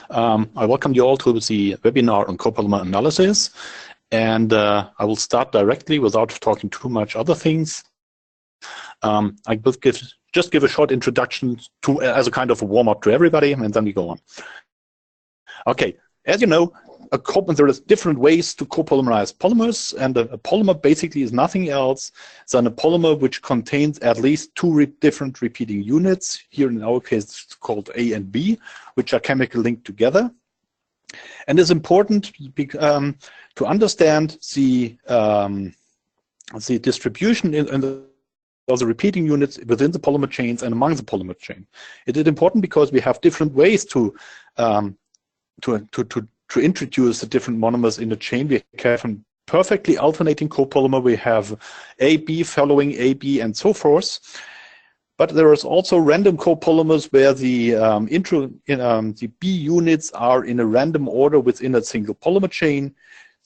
I welcome you all to the webinar on copolymer analysis, and I will start directly without talking too much other things. I will just give a short introduction to as a kind of a warm-up to everybody, and then we go on. Okay, as you know, there is different ways to copolymerize polymers, and a polymer basically is nothing else than a polymer which contains at least two different repeating units. Here in our case, it's called A and B, which are chemically linked together. And it's important to understand the distribution of the repeating units within the polymer chains and among the polymer chain. It is important because we have different ways to introduce the different monomers in the chain. We have a perfectly alternating copolymer. We have AB following AB and so forth. But there is also random copolymers where the B units are in a random order within a single polymer chain.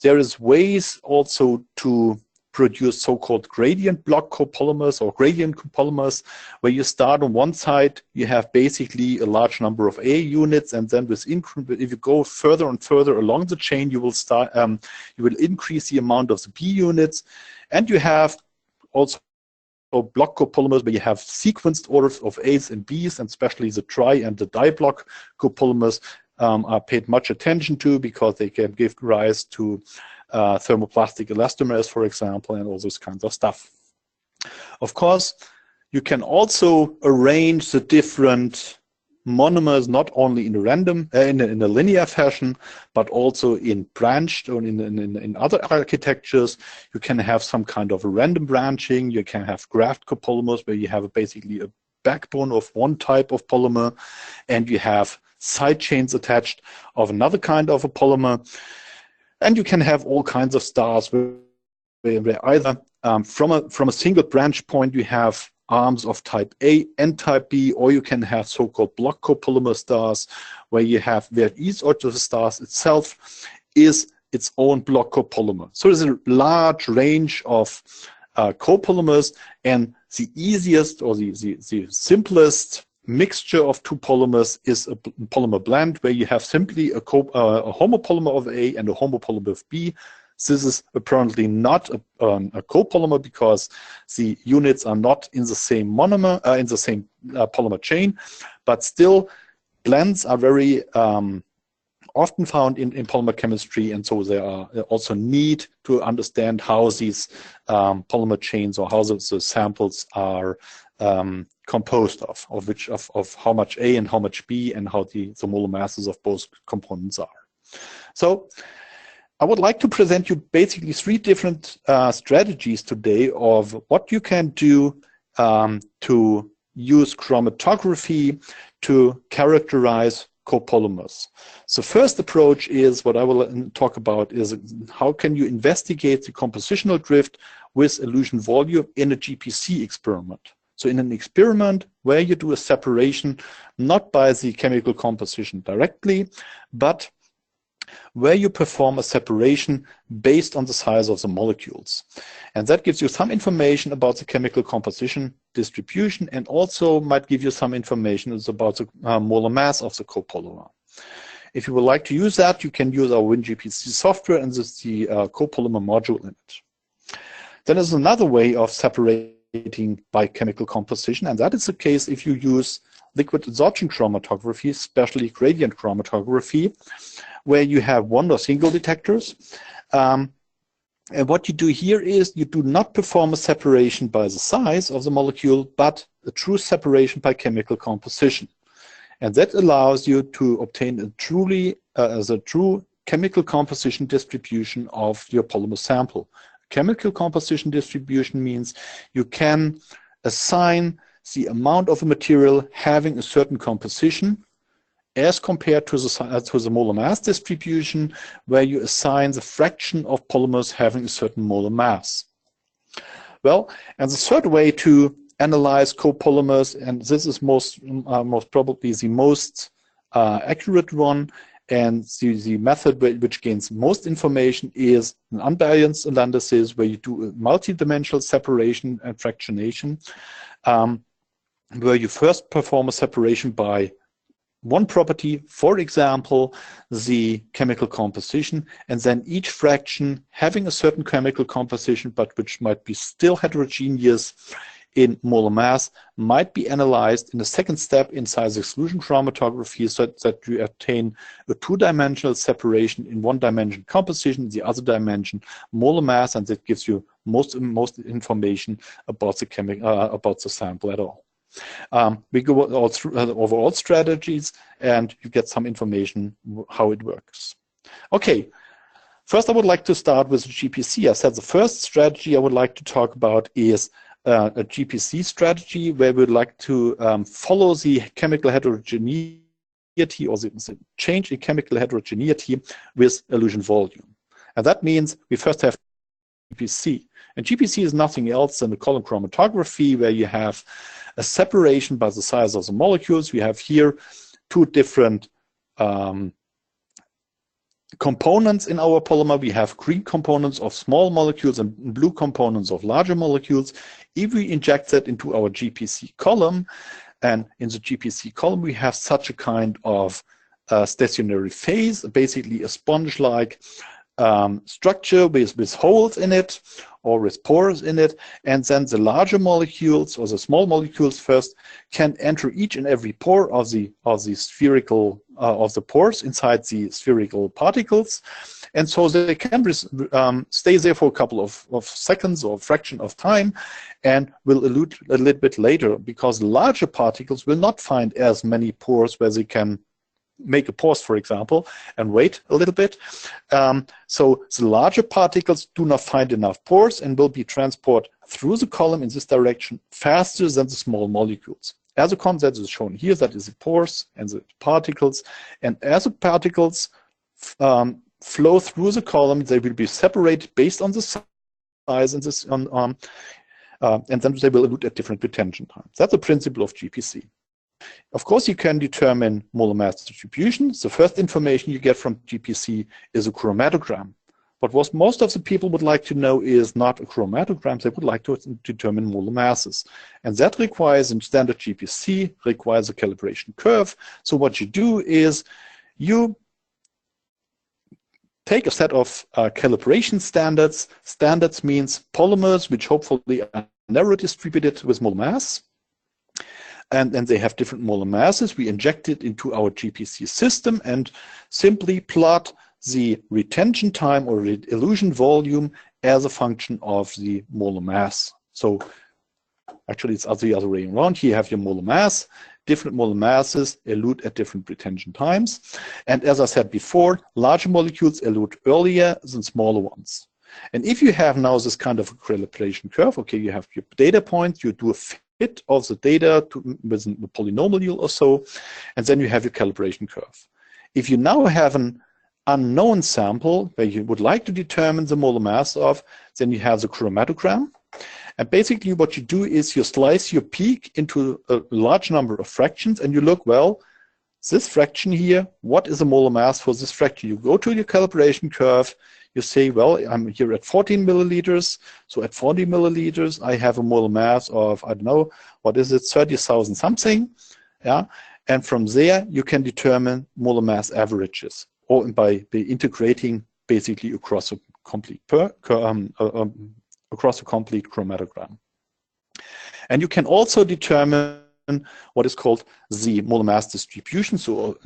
There is ways also to produce so-called gradient block copolymers or gradient copolymers, where you start on one side, you have basically a large number of A units, and then if you go further and further along the chain, you will increase the amount of the B units, and you have also block copolymers where you have sequenced orders of A's and B's, and especially the tri and the diblock copolymers are paid much attention to because they can give rise to thermoplastic elastomers, for example, and all those kinds of stuff. Of course, you can also arrange the different monomers not only in a random, in a linear fashion, but also in branched or in other architectures. You can have some kind of a random branching. You can have graft copolymers where you have basically a backbone of one type of polymer, and you have side chains attached of another kind of a polymer. And you can have all kinds of stars where either from a single branch point you have arms of type A and type B, or you can have so-called block copolymer stars where each of the stars itself is its own block copolymer. So there's a large range of copolymers, and the easiest or the simplest mixture of two polymers is a polymer blend where you have simply a homopolymer of A and a homopolymer of B. This is apparently not a copolymer because the units are not in the same monomer, in the same polymer chain, but still blends are very often found in polymer chemistry, and so they are also need to understand how these polymer chains or how the samples are composed of how much A and how much B, and how the molar masses of both components are. So I would like to present you basically three different strategies today of what you can do to use chromatography to characterize copolymers. So first approach is what I will talk about is how can you investigate the compositional drift with elution volume in a GPC experiment. So in an experiment where you do a separation, not by the chemical composition directly, but where you perform a separation based on the size of the molecules. And that gives you some information about the chemical composition distribution, and also might give you some information about the molar mass of the copolymer. If you would like to use that, you can use our WinGPC software, and this is the copolymer module in it. Then there's another way of separating by chemical composition, and that is the case if you use liquid adsorption chromatography, especially gradient chromatography, where you have one or single detectors. And what you do here is you do not perform a separation by the size of the molecule, but a true separation by chemical composition. And that allows you to obtain a true chemical composition distribution of your polymer sample. Chemical composition distribution means you can assign the amount of a material having a certain composition as compared to the molar mass distribution, where you assign the fraction of polymers having a certain molar mass. Well, and the third way to analyze copolymers, and this is most probably the most accurate one, and the method which gains most information is an unbalanced analysis, where you do a multidimensional separation and fractionation, where you first perform a separation by one property, for example, the chemical composition, and then each fraction having a certain chemical composition, but which might be still heterogeneous in molar mass, might be analyzed in the second step inside the exclusion chromatography, so that you obtain a two-dimensional separation in one dimension composition, the other dimension molar mass, and that gives you most information about the sample at all. We go all through overall strategies, and you get some information how it works. Okay, first I would like to start with GPC. I said the first strategy I would like to talk about is a GPC strategy, where we would like to follow the chemical heterogeneity or the change in chemical heterogeneity with elution volume. And that means we first have GPC. And GPC is nothing else than the column chromatography, where you have a separation by the size of the molecules. We have here two different components in our polymer. We have green components of small molecules and blue components of larger molecules. If we inject that into our GPC column, and in the GPC column we have such a kind of stationary phase, basically a sponge-like structure with holes in it or with pores in it, and then the larger molecules or the small molecules first can enter each and every pore of the spherical of the pores inside the spherical particles, and so they can stay there for a couple of seconds or fraction of time and will elute a little bit later, because larger particles will not find as many pores where they can make a pause, for example, and wait a little bit. So the larger particles do not find enough pores and will be transported through the column in this direction faster than the small molecules. As a concept is shown here, that is the pores and the particles. And as the particles flow through the column, they will be separated based on the size and this and then they will elute at different retention times. That's the principle of GPC. Of course, you can determine molar mass distribution. The first information you get from GPC is a chromatogram. But what most of the people would like to know is not a chromatogram. They would like to determine molar masses. And that requires, in standard GPC, requires a calibration curve. So what you do is you take a set of calibration standards. Standards means polymers which hopefully are narrow distributed with molar mass. And they have different molar masses. We inject it into our GPC system and simply plot the retention time or elution volume as a function of the molar mass. So actually it's the other way around. Here you have your molar mass. Different molar masses elute at different retention times. And as I said before, larger molecules elute earlier than smaller ones. And if you have now this kind of a calibration curve, okay, you have your data points, you do a fit of the data with a polynomial or so, and then you have your calibration curve. If you now have an unknown sample where you would like to determine the molar mass of, then you have the chromatogram. And basically what you do is you slice your peak into a large number of fractions and you look, well, this fraction here, what is the molar mass for this fraction? You go to your calibration curve, you say, well, I'm here at 14 milliliters. So at 40 milliliters, I have a molar mass of, I don't know, what is it, 30,000 something. Yeah. And from there, you can determine molar mass averages, or by integrating basically across a complete chromatogram. And you can also determine what is called the molar mass distribution, so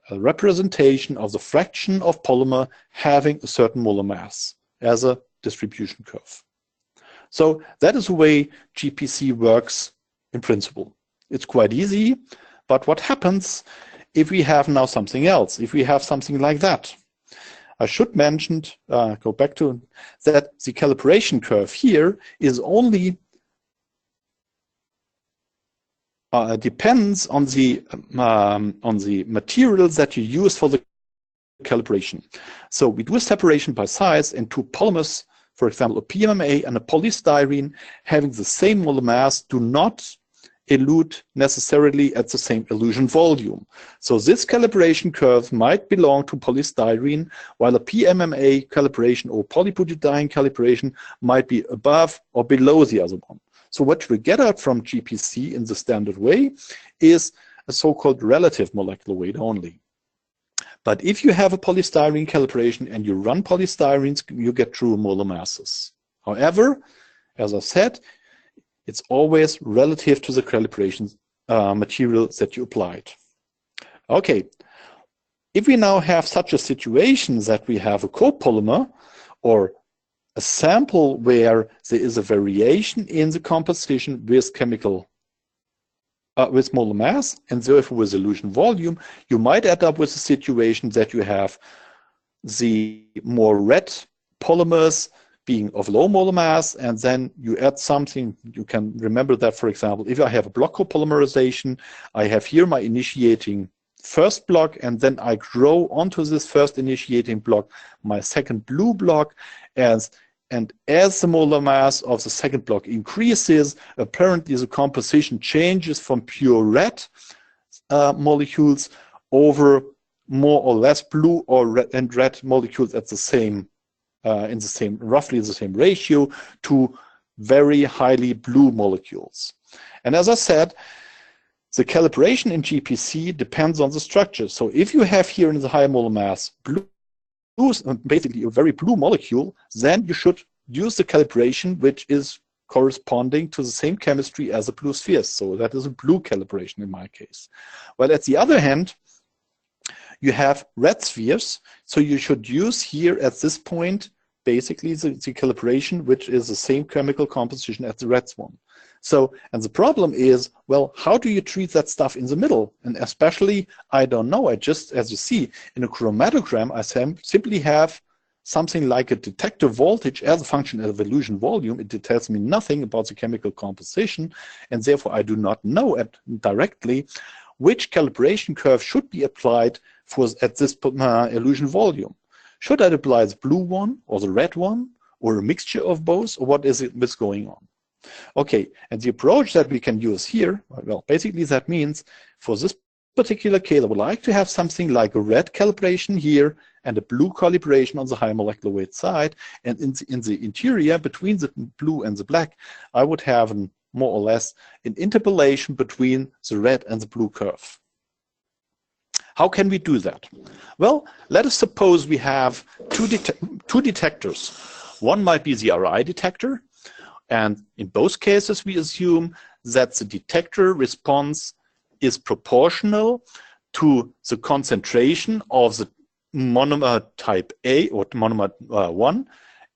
a representation of the fraction of polymer having a certain molar mass as a distribution curve. So that is the way GPC works in principle. It's quite easy, but what happens if we have now something else, if we have something like that? I should mention, go back to that, the calibration curve here is only depends on the materials that you use for the calibration. So we do a separation by size, and two polymers, for example, a PMMA and a polystyrene, having the same molar mass, do not elute necessarily at the same elution volume. So this calibration curve might belong to polystyrene, while a PMMA calibration or polybutadiene calibration might be above or below the other one. So what we get out from GPC in the standard way is a so-called relative molecular weight only. But if you have a polystyrene calibration and you run polystyrenes, you get true molar masses. However, as I said, it's always relative to the calibration material that you applied. Okay, if we now have such a situation that we have a copolymer or a sample where there is a variation in the composition with with molar mass and therefore with solution volume, you might end up with a situation that you have the more red polymers being of low molar mass, and then you add something. You can remember that, for example, if I have a block copolymerization, I have here my initiating first block, and then I grow onto this first initiating block my second blue block, and as the molar mass of the second block increases, apparently the composition changes from pure red molecules over more or less blue or red molecules at the same roughly the same ratio to very highly blue molecules. And as I said, the calibration in GPC depends on the structure. So if you have here in the high molar mass blue, basically a very blue molecule, then you should use the calibration which is corresponding to the same chemistry as a blue sphere. So that is a blue calibration in my case. Well, at the other hand, you have red spheres, so you should use here at this point basically the calibration which is the same chemical composition as the red one. So, and the problem is, well, how do you treat that stuff in the middle? And especially, I don't know, I just, as you see, in a chromatogram, I simply have something like a detector voltage as a function of evolution volume. It tells me nothing about the chemical composition, and therefore I do not know directly which calibration curve should be applied at this elution volume. Should I apply the blue one or the red one or a mixture of both, or what is it that's going on? Okay, and the approach that we can use here, well, basically that means for this particular case, I would like to have something like a red calibration here and a blue calibration on the high molecular weight side, and in the interior between the blue and the black, I would have more or less an interpolation between the red and the blue curve. How can we do that? Well, let us suppose we have two detectors. One might be the RI detector, and in both cases we assume that the detector response is proportional to the concentration of the monomer type A or monomer 1,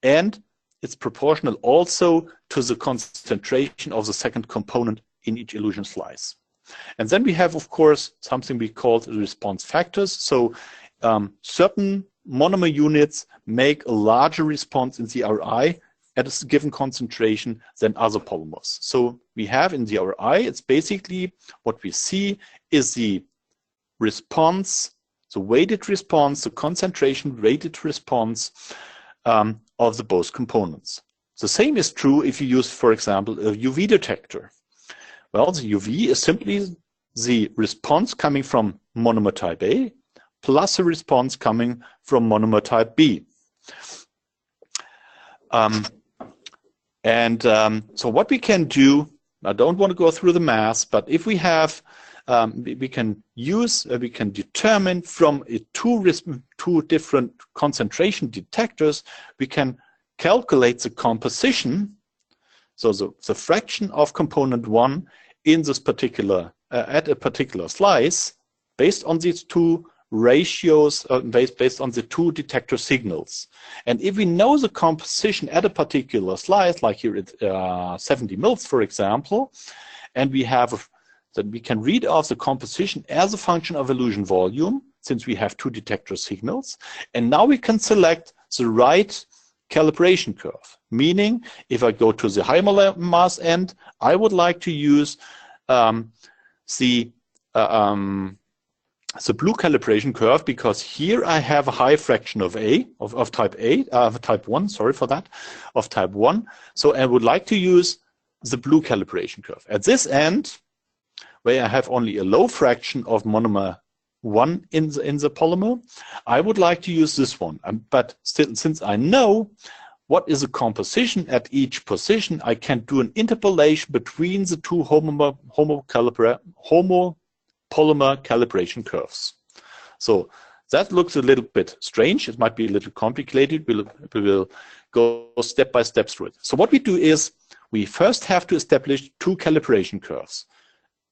and it's proportional also to the concentration of the second component in each elution slice. And then we have, of course, something we call the response factors. So certain monomer units make a larger response in the RI at a given concentration than other polymers. So we have in the RI, it's basically what we see is the response, the weighted response, the concentration weighted response of the both components. The same is true if you use, for example, a UV detector. Well, the UV is simply the response coming from monomer type A plus a response coming from monomer type B. So what we can do, I don't want to go through the math, but if we have, we can determine from two different concentration detectors, we can calculate the composition, so the fraction of component 1 in this particular, at a particular slice, based on these two ratios, based on the two detector signals. And if we know the composition at a particular slice, like here at 70 mils, for example, and we have that we can read off the composition as a function of elution volume, since we have two detector signals, and now we can select the right calibration curve. Meaning, if I go to the high molar mass end, I would like to use the blue calibration curve, because here I have a high fraction of type 1, sorry for that, of type 1. So I would like to use the blue calibration curve. At this end, where I have only a low fraction of monomer 1 in the polymer, I would like to use this one. But still, since I know what is the composition at each position, I can do an interpolation between the two homo polymer calibration curves. So that looks a little bit strange. It might be a little complicated. We will go step by step through it. So what we do is we first have to establish two calibration curves.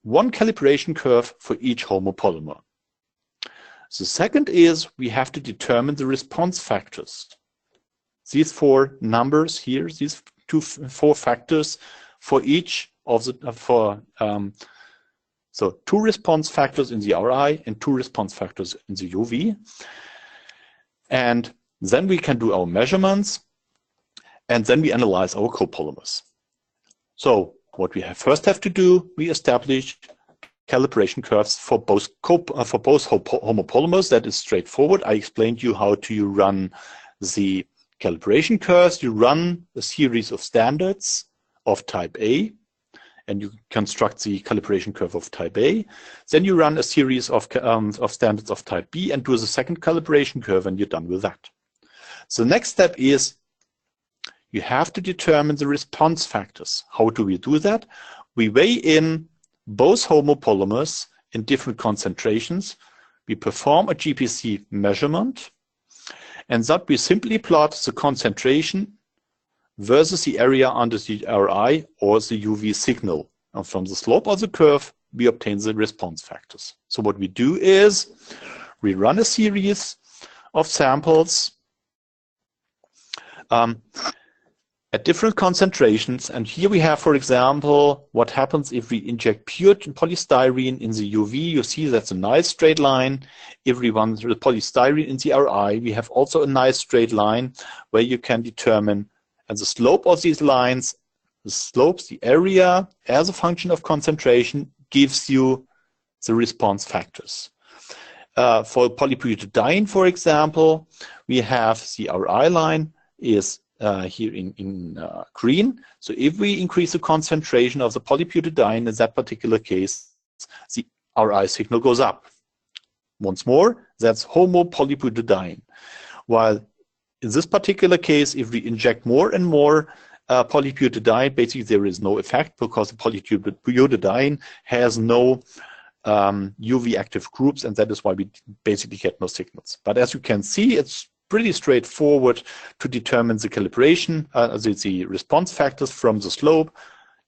One calibration curve for each homopolymer. The second is we have to determine the response factors. These four numbers here, these four factors for each of the, so two response factors in the RI and two response factors in the UV. And then we can do our measurements, and then we analyze our copolymers. So what we first have to do, we establish calibration curves for both homopolymers. That is straightforward. I explained you how to run the calibration curves. You run a series of standards of type A, and you construct the calibration curve of type A. Then you run a series of standards of type B and do the second calibration curve, and you're done with that. So the next step is you have to determine the response factors. How do we do that? We weigh in both homopolymers in different concentrations. We perform a GPC measurement, and that we simply plot the concentration versus the area under the RI or the UV signal. And from the slope of the curve, we obtain the response factors. So what we do is we run a series of samples at different concentrations. And here we have, for example, what happens if we inject pure polystyrene in the UV. You see that's a nice straight line. If we run the polystyrene in the RI, we have also a nice straight line where you can determine, and the slope of these lines, the slopes, the area as a function of concentration gives you the response factors. For polybutadiene, for example, we have the RI line is here in green. So if we increase the concentration of the polybutadiene in that particular case, the RI signal goes up. Once more, that's homopolybutadiene. While in this particular case, if we inject more and more polybutadiene, basically there is no effect because the polybutadiene has no UV active groups, and that is why we basically get no signals. But as you can see, it's pretty straightforward to determine the calibration, the response factors from the slope,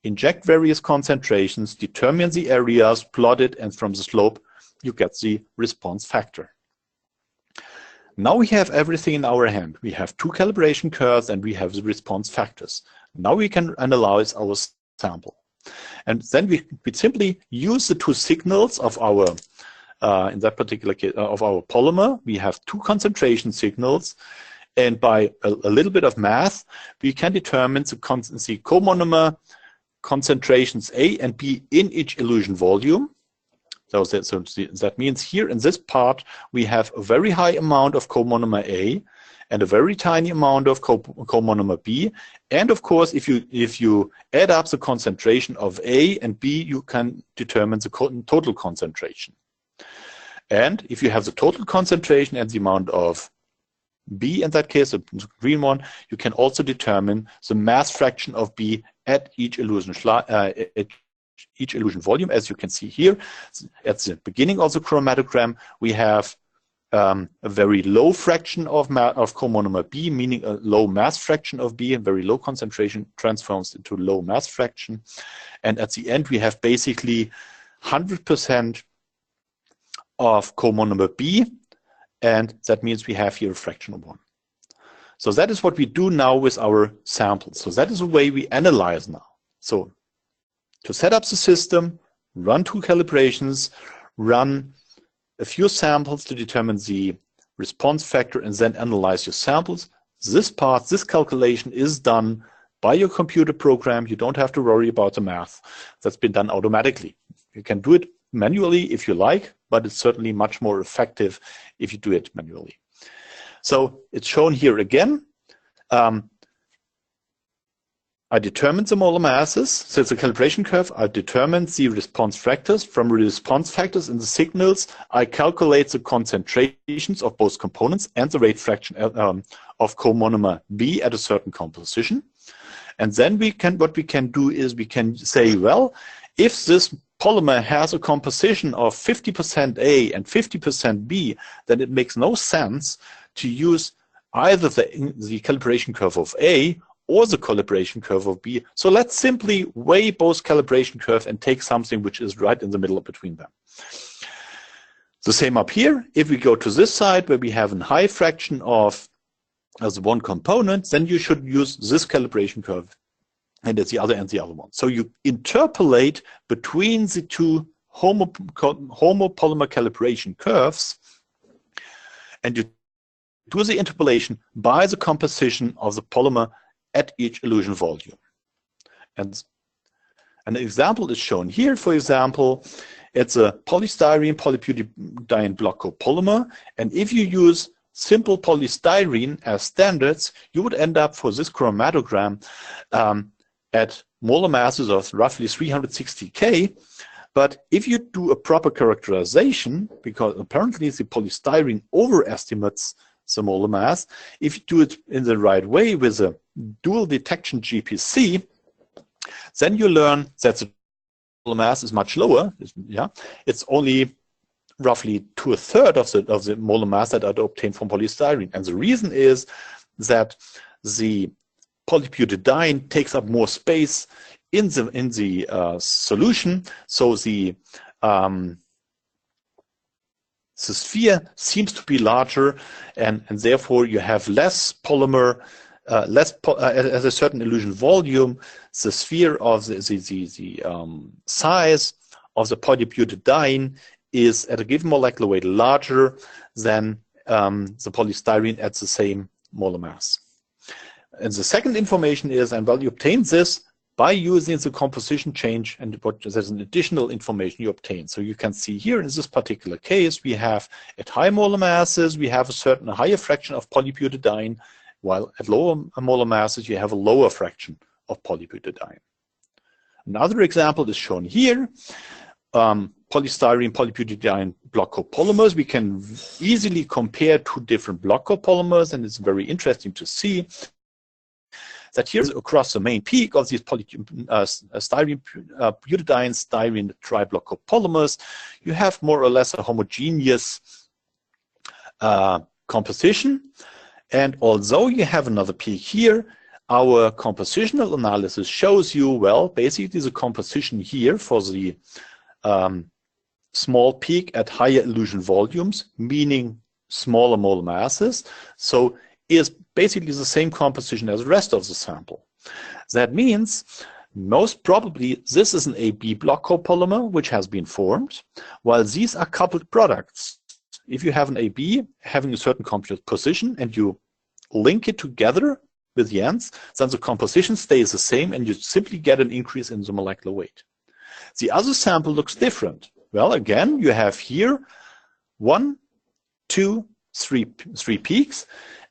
inject various concentrations, determine the areas, plot it, and from the slope you get the response factor. Now we have everything in our hand. We have two calibration curves and we have the response factors. Now we can analyze our sample. And then we simply use the two signals of our in that particular case, of our polymer. We have two concentration signals, and by a little bit of math, we can determine the comonomer concentrations A and B in each elution volume. So that means here in this part, we have a very high amount of comonomer A and a very tiny amount of comonomer B. And of course, if you add up the concentration of A and B, you can determine the total concentration. And if you have the total concentration and the amount of B, in that case, the green one, you can also determine the mass fraction of B at each elution volume. As you can see here, at the beginning of the chromatogram, we have a very low fraction of comonomer B, meaning a low mass fraction of B, a very low concentration transforms into low mass fraction. And at the end, we have basically 100% of comonomer B, and that means we have here a fraction of 1. So that is what we do now with our samples. So that is the way we analyze now. So to set up the system, run two calibrations, run a few samples to determine the response factor, and then analyze your samples. This part, this calculation is done by your computer program. You don't have to worry about the math. That's been done automatically. You can do it manually if you like, but it's certainly much more effective if you do it manually. So it's shown here again. I determined the molar masses, so it's a calibration curve. I determined the response factors. From response factors in the signals, I calculate the concentrations of both components and the rate fraction of comonomer B at a certain composition. And then what we can do is we can say, well, if this polymer has a composition of 50% A and 50% B, then it makes no sense to use either the calibration curve of A or the calibration curve of B. So let's simply weigh both calibration curve and take something which is right in the middle between them. The same up here. If we go to this side where we have a high fraction of as one component, then you should use this calibration curve, and it's the other and the other one. So you interpolate between the two homopolymer calibration curves, and you do the interpolation by the composition of the polymer at each illusion volume. And an example is shown here. For example, it's a polystyrene polybutadiene block copolymer, and if you use simple polystyrene as standards, you would end up for this chromatogram at molar masses of roughly 360 K. But if you do a proper characterization, because apparently the polystyrene overestimates the molar mass, if you do it in the right way with a dual detection GPC, then you learn that the molar mass is much lower. Yeah, it's only roughly 2/3 of the molar mass that are obtained from polystyrene. And the reason is that the polybutadiene takes up more space in the solution, so the sphere seems to be larger, and therefore you have less polymer, at a certain illusion volume. The sphere of the size of the polybutadiene is at a given molecular weight larger than the polystyrene at the same molar mass. And the second information is, and well, you obtain this by using the composition change, and there's an additional information you obtain. So you can see here in this particular case, we have at high molar masses, we have a certain higher fraction of polybutadiene, while at lower molar masses, you have a lower fraction of polybutadiene. Another example is shown here. Polystyrene polybutadiene block copolymers. We can easily compare two different block copolymers, and it's very interesting to see that here across the main peak of these styrene butadiene tri-block copolymers, you have more or less a homogeneous composition. And although you have another peak here, our compositional analysis shows you, well, basically the composition here for the small peak at higher illusion volumes, meaning smaller molar masses, so is basically the same composition as the rest of the sample. That means most probably this is an AB block copolymer which has been formed, while these are coupled products. If you have an AB having a certain composition and you link it together with the ends, then the composition stays the same and you simply get an increase in the molecular weight. The other sample looks different. Well, again, you have here 1, 2, 3 peaks.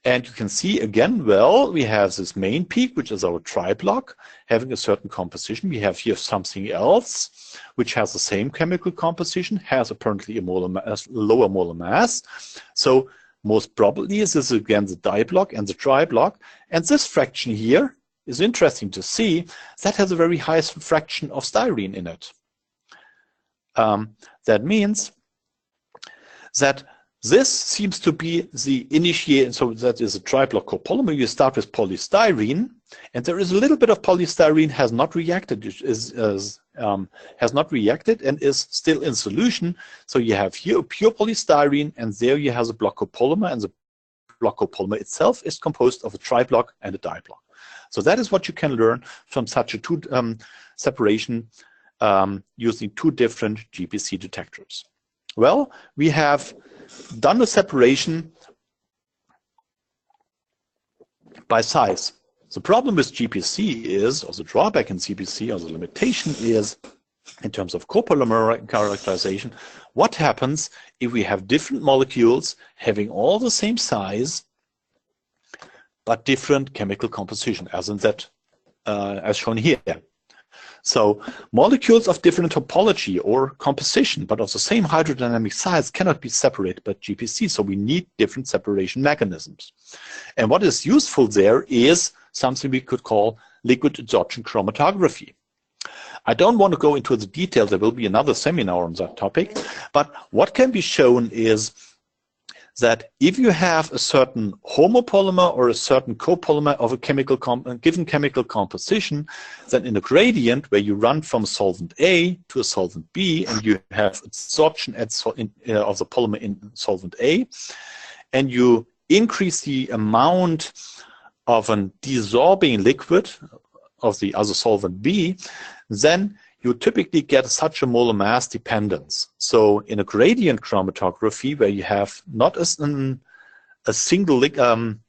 And you can see again, well, we have this main peak, which is our tri-block, having a certain composition. We have here something else, which has the same chemical composition, has apparently a lower molar mass. So most probably this is again the diblock and the tri-block. And this fraction here is interesting to see. That has a very high fraction of styrene in it. That means that this seems to be the initiate, so that is a tri-block copolymer. You start with polystyrene, and there is a little bit of polystyrene has not reacted, has not reacted and is still in solution. So you have here a pure polystyrene, and there you have a block copolymer, and the block copolymer itself is composed of a tri-block and a diblock. So that is what you can learn from such a separation using two different GPC detectors. Well, we have done the separation by size. The problem with GPC is, or the drawback in GPC, or the limitation is, in terms of copolymer characterization, what happens if we have different molecules having all the same size, but different chemical composition, as in that, as shown here. So molecules of different topology or composition, but of the same hydrodynamic size, cannot be separated by GPC. So we need different separation mechanisms. And what is useful there is something we could call liquid adsorption chromatography. I don't want to go into the details. There will be another seminar on that topic. But what can be shown is that if you have a certain homopolymer or a certain copolymer of a given chemical composition, then in a gradient where you run from solvent A to a solvent B, and you have absorption of the polymer in solvent A, and you increase the amount of an desorbing liquid of the other solvent B, then you typically get such a molar mass dependence. So in a gradient chromatography, where you have not a single an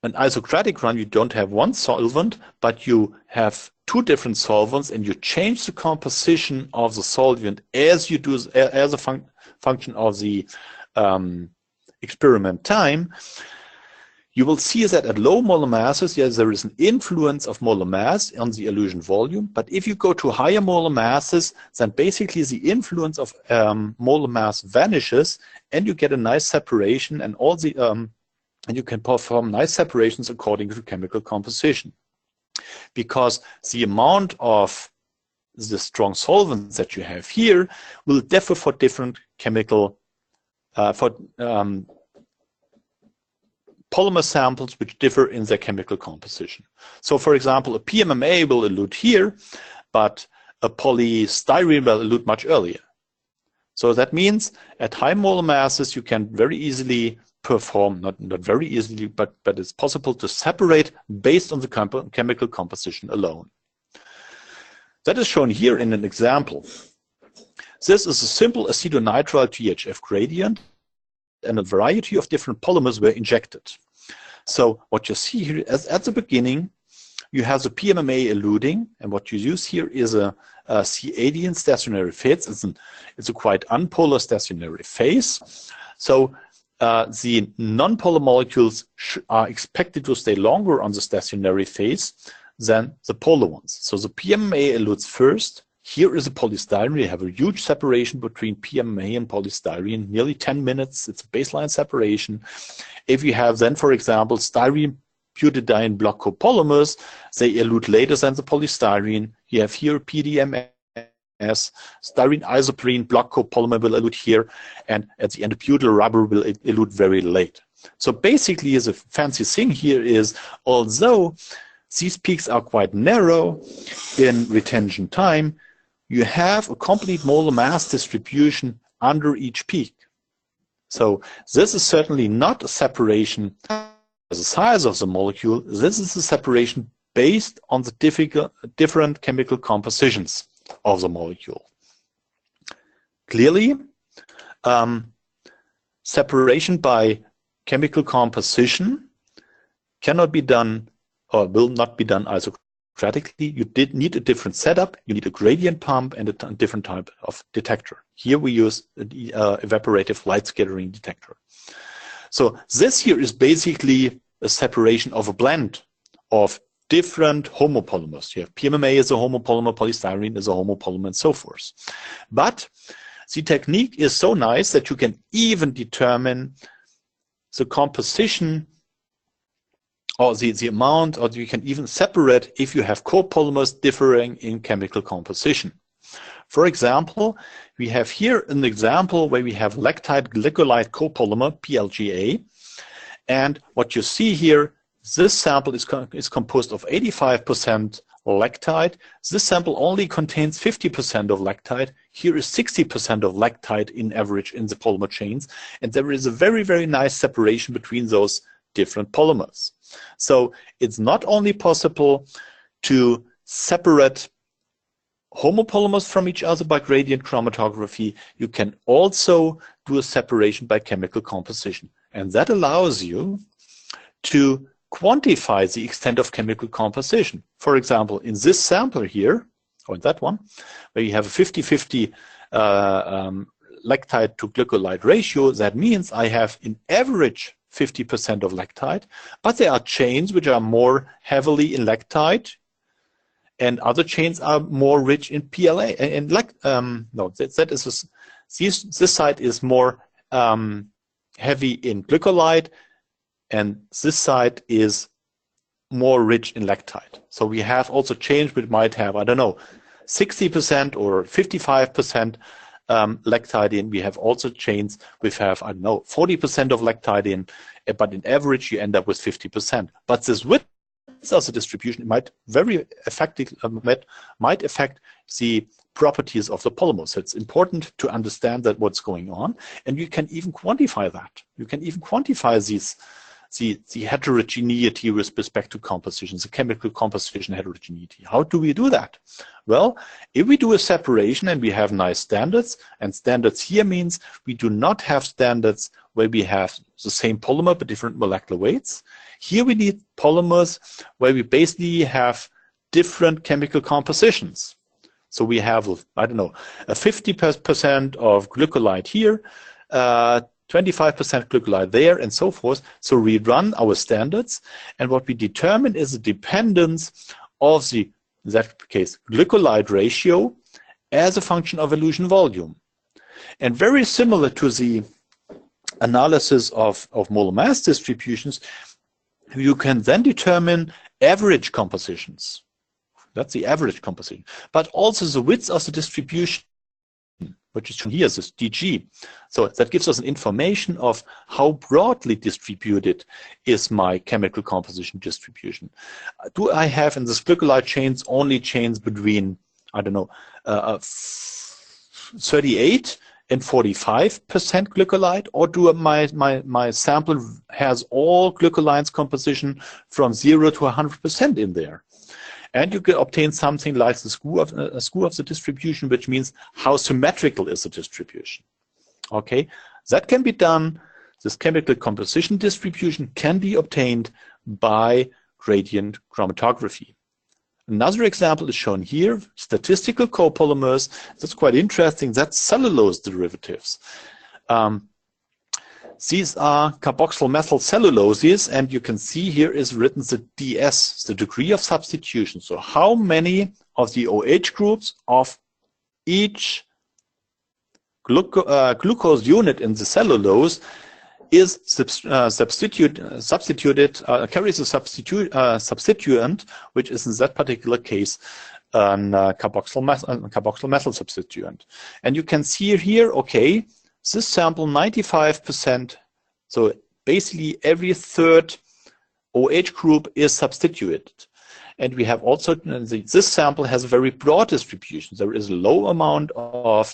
isocratic run, you don't have one solvent, but you have two different solvents, and you change the composition of the solvent as you do as a function of the experiment time. You will see that at low molar masses, yes, there is an influence of molar mass on the elution volume. But if you go to higher molar masses, then basically the influence of molar mass vanishes, and you get a nice separation, and all the and you can perform nice separations according to chemical composition, because the amount of the strong solvents that you have here will differ for different chemical polymer samples which differ in their chemical composition. So for example, a PMMA will elute here, but a polystyrene will elute much earlier. So that means at high molar masses, you can very easily perform, not very easily, but it's possible to separate based on the chemical composition alone. That is shown here in an example. This is a simple acetonitrile THF gradient, and a variety of different polymers were injected. So what you see here is at the beginning, you have the PMMA eluting, and what you use here is a C-adian stationary phase. It's a quite unpolar stationary phase. So the non-polar molecules are expected to stay longer on the stationary phase than the polar ones. So the PMMA elutes first. Here is a polystyrene. We have a huge separation between PMMA and polystyrene, nearly 10 minutes. It's a baseline separation. If you have then, for example, styrene butadiene block copolymers, they elute later than the polystyrene. You have here PDMS, styrene isoprene block copolymer will elute here, and at the end, a butyl rubber will elute very late. So basically, the fancy thing here is, although these peaks are quite narrow in retention time, you have a complete molar mass distribution under each peak. So this is certainly not a separation as the size of the molecule. This is a separation based on the different chemical compositions of the molecule. Clearly, separation by chemical composition cannot be done or will not be done isocratically. You need a different setup. You need a gradient pump and a different type of detector. Here we use an evaporative light scattering detector. So this here is basically a separation of a blend of different homopolymers. You have PMMA as a homopolymer, polystyrene as a homopolymer, and so forth. But the technique is so nice that you can even determine the composition or the amount, or you can even separate if you have copolymers differing in chemical composition. For example, we have here an example where we have lactide glycolide copolymer, PLGA. And what you see here, this sample is composed of 85% lactide. This sample only contains 50% of lactide. Here is 60% of lactide in average in the polymer chains. And there is a very, very nice separation between those different polymers. So it's not only possible to separate homopolymers from each other by gradient chromatography, you can also do a separation by chemical composition. And that allows you to quantify the extent of chemical composition. For example, in this sample here, or in that one, where you have a 50-50 lactide to glycolide ratio, that means I have in average 50% of lactide, but there are chains which are more heavily in lactide, and other chains are more rich in PLA. And this side is more heavy in glycolide, and this side is more rich in lactide. So we have also chains which might have, I don't know, 60% or 55% lactide in. We have also chains which have, I don't know, 40% of lactide in, but in average you end up with 50%. But this width as a distribution might very effectively might affect the properties of the polymer. So it's important to understand that what's going on, and you can even quantify that. You can even quantify the heterogeneity with respect to compositions, the chemical composition heterogeneity. How do we do that? Well, if we do a separation and we have nice standards, and standards here means we do not have standards where we have the same polymer but different molecular weights. Here we need polymers where we basically have different chemical compositions. So we have, I don't know, a 50% of glycolide here, 25% glycolide there, and so forth. So we run our standards, and what we determine is the dependence of the, in that case, glycolide ratio as a function of elution volume. And very similar to the analysis of molar mass distributions, you can then determine average compositions. That's the average composition. But also the width of the distribution, which is shown here, this dg. So that gives us an information of how broadly distributed is my chemical composition distribution. Do I have in this glycolide chains only chains between, I don't know, 38 and 45% glycolide, or do my sample has all glycolides composition from 0 to 100% in there? And you can obtain something like the skew of the distribution, which means how symmetrical is the distribution. Okay, that can be done. This chemical composition distribution can be obtained by gradient chromatography. Another example is shown here, statistical copolymers. That's quite interesting. That's cellulose derivatives. These are carboxyl methyl celluloses, and you can see here is written the DS, the degree of substitution. So how many of the OH groups of each glucose unit in the cellulose is substituted, carries a substituent, which is in that particular case carboxyl methyl substituent. And you can see here, okay, this sample 95%, so basically every third OH group is substituted. And we have also, this sample has a very broad distribution. There is a low amount of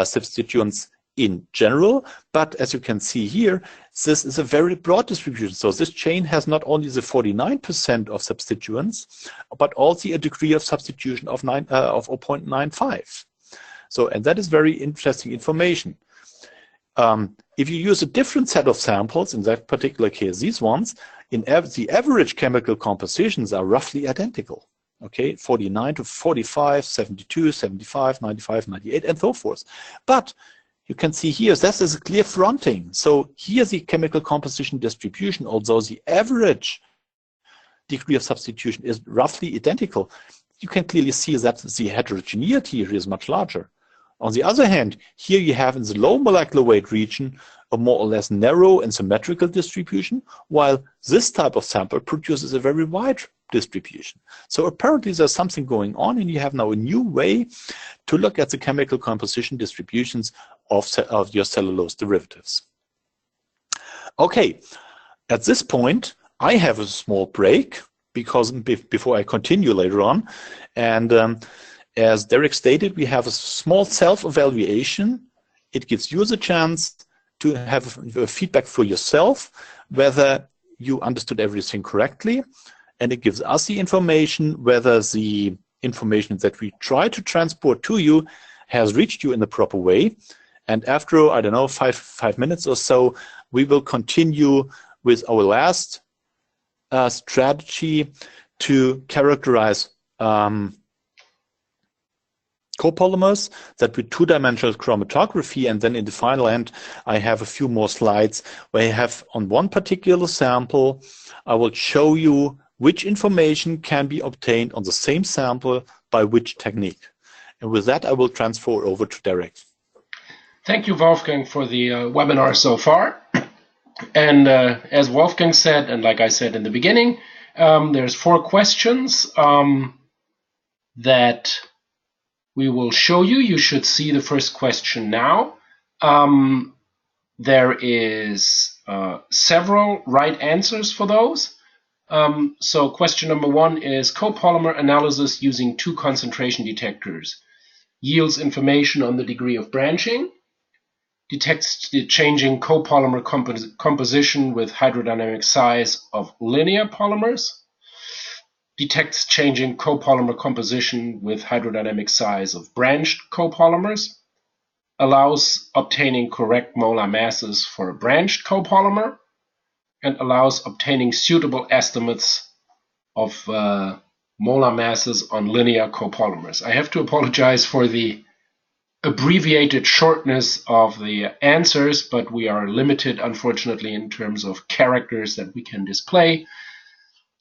substituents in general, but as you can see here, this is a very broad distribution. So this chain has not only the 49% of substituents, but also a degree of substitution of 0.95. So, and that is very interesting information. If you use a different set of samples, in that particular case, these ones, the average chemical compositions are roughly identical. Okay, 49 to 45, 72, 75, 95, 98, and so forth. But you can see here, this is a clear fronting. So here the chemical composition distribution, although the average degree of substitution is roughly identical, you can clearly see that the heterogeneity here is much larger. On the other hand, here you have in the low molecular weight region a more or less narrow and symmetrical distribution, while this type of sample produces a very wide distribution. So apparently there's something going on, and you have now a new way to look at the chemical composition distributions of your cellulose derivatives. Okay, at this point, I have a small break because before I continue later on, and as Derek stated, we have a small self-evaluation. It gives you the chance to have a feedback for yourself, whether you understood everything correctly. And it gives us the information whether the information that we try to transport to you has reached you in the proper way. And after, I don't know, five minutes or so, we will continue with our last strategy to characterize copolymers, that with two-dimensional chromatography. And then in the final end, I have a few more slides where I have on one particular sample, I will show you which information can be obtained on the same sample by which technique. And with that, I will transfer over to Derek. Thank you, Wolfgang, for the webinar so far. And as Wolfgang said, and like I said in the beginning, There's 4 questions that we will show you. You should see the first question now. There is several right answers for those. So question number 1 is copolymer analysis using 2 concentration detectors yields information on the degree of branching, detects the changing copolymer composition with hydrodynamic size of linear polymers, detects changing copolymer composition with hydrodynamic size of branched copolymers, allows obtaining correct molar masses for a branched copolymer, and allows obtaining suitable estimates of molar masses on linear copolymers. I have to apologize for the abbreviated shortness of the answers, but we are limited, unfortunately, in terms of characters that we can display.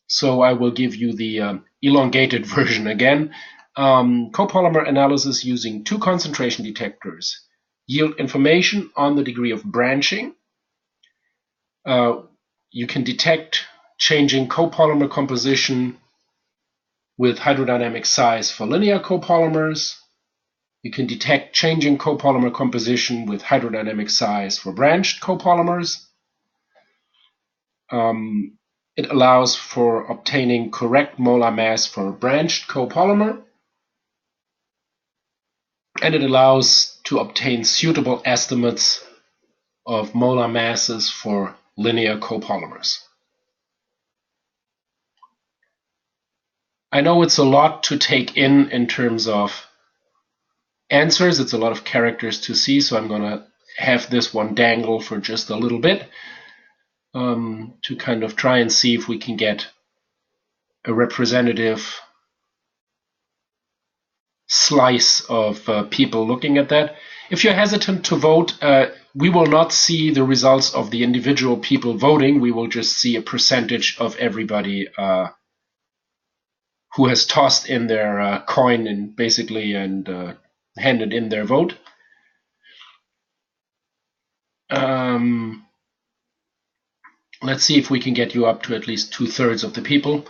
So I will give you the elongated version again. Copolymer analysis using 2 concentration detectors yield information on the degree of branching. You can detect changing copolymer composition with hydrodynamic size for linear copolymers. You can detect changing copolymer composition with hydrodynamic size for branched copolymers. It allows for obtaining correct molar mass for a branched copolymer. And it allows to obtain suitable estimates of molar masses for linear copolymers. I know it's a lot to take in terms of answers. It's a lot of characters to see, so I'm going to have this one dangle for just a little bit to kind of try and see if we can get a representative slice of people looking at that. If you're hesitant to vote, we will not see the results of the individual people voting. We will just see a percentage of everybody who has tossed in their coin and basically handed in their vote. Let's see if we can get you up to at least 2/3 of the people.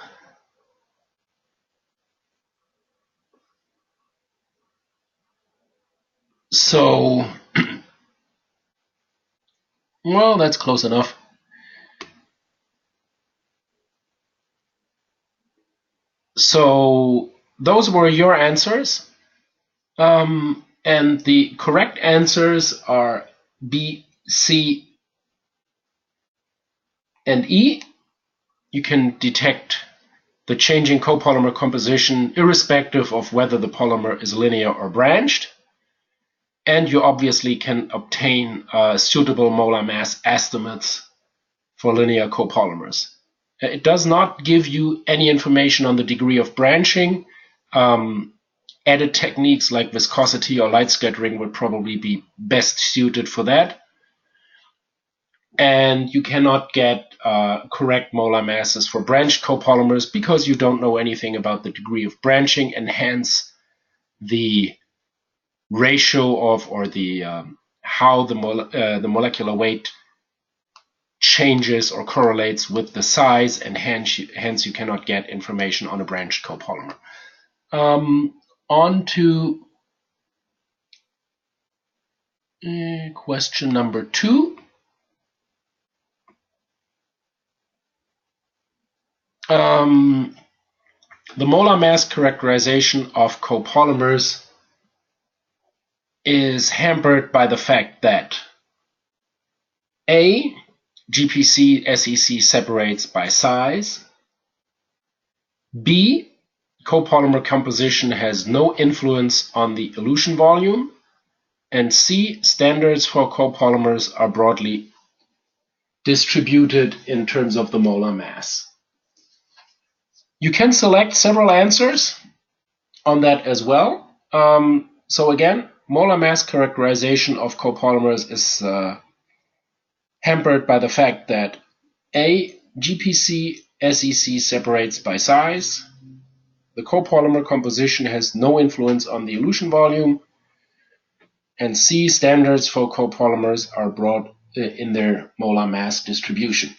So, well, that's close enough. So those were your answers. And the correct answers are B, C, and E. You can detect the changing copolymer composition irrespective of whether the polymer is linear or branched. And you obviously can obtain suitable molar mass estimates for linear copolymers. It does not give you any information on the degree of branching. Added techniques like viscosity or light scattering would probably be best suited for that. And you cannot get correct molar masses for branched copolymers because you don't know anything about the degree of branching, and hence the ratio of, or the how the molecular weight changes or correlates with the size, and hence you cannot get information on a branched copolymer. On to question number 2. The molar mass characterization of copolymers is hampered by the fact that A, GPC SEC separates by size, B, copolymer composition has no influence on the elution volume, and C, standards for copolymers are broadly distributed in terms of the molar mass. You can select several answers on that as well. So again, molar mass characterization of copolymers is hampered by the fact that A, GPC SEC separates by size, the copolymer composition has no influence on the elution volume, and C, standards for copolymers are broad in their molar mass distribution.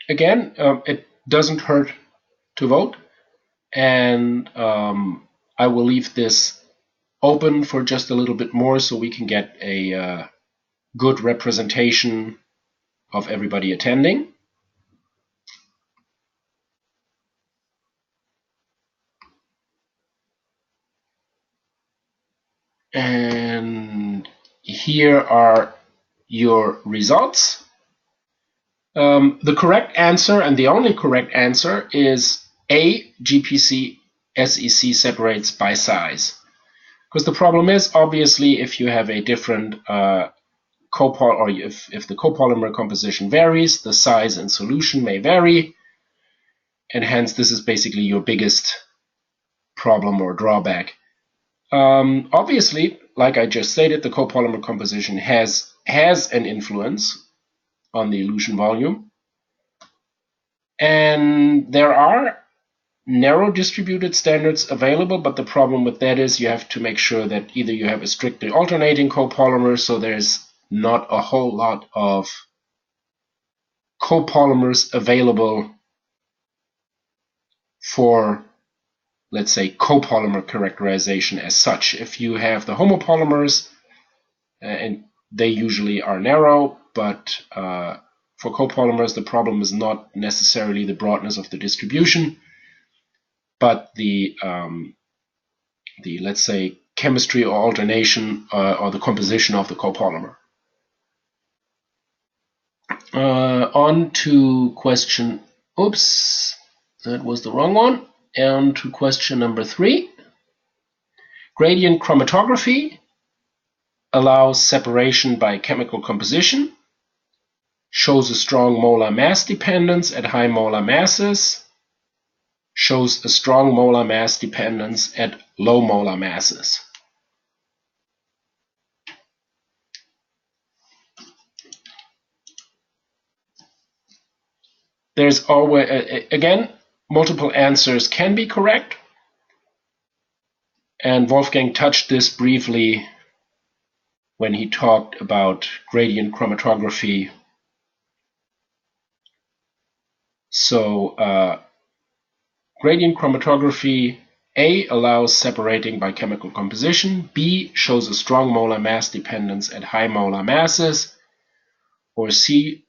again, it doesn't hurt to vote, and I will leave this open for just a little bit more so we can get a good representation of everybody attending. And here are your results. The correct answer, and the only correct answer, is A, GPC SEC separates by size. Because the problem is, obviously, if you have a different or if the copolymer composition varies, the size and solution may vary, and hence this is basically your biggest problem or drawback. Obviously, like I just stated, the copolymer composition has an influence on the elution volume, and there are narrow distributed standards available, but the problem with that is you have to make sure that either you have a strictly alternating copolymer, so there's not a whole lot of copolymers available for, let's say, copolymer characterization as such. If you have the homopolymers, and they usually are narrow, but for copolymers the problem is not necessarily the broadness of the distribution, but the let's say chemistry or alternation or the composition of the copolymer. On to question, oops, that was the wrong one. On to question number 3. Gradient chromatography allows separation by chemical composition, shows a strong molar mass dependence at high molar masses, shows a strong molar mass dependence at low molar masses. There's always, again, multiple answers can be correct, and Wolfgang touched this briefly when he talked about gradient chromatography. So gradient chromatography, A, allows separating by chemical composition, B, shows a strong molar mass dependence at high molar masses, or C,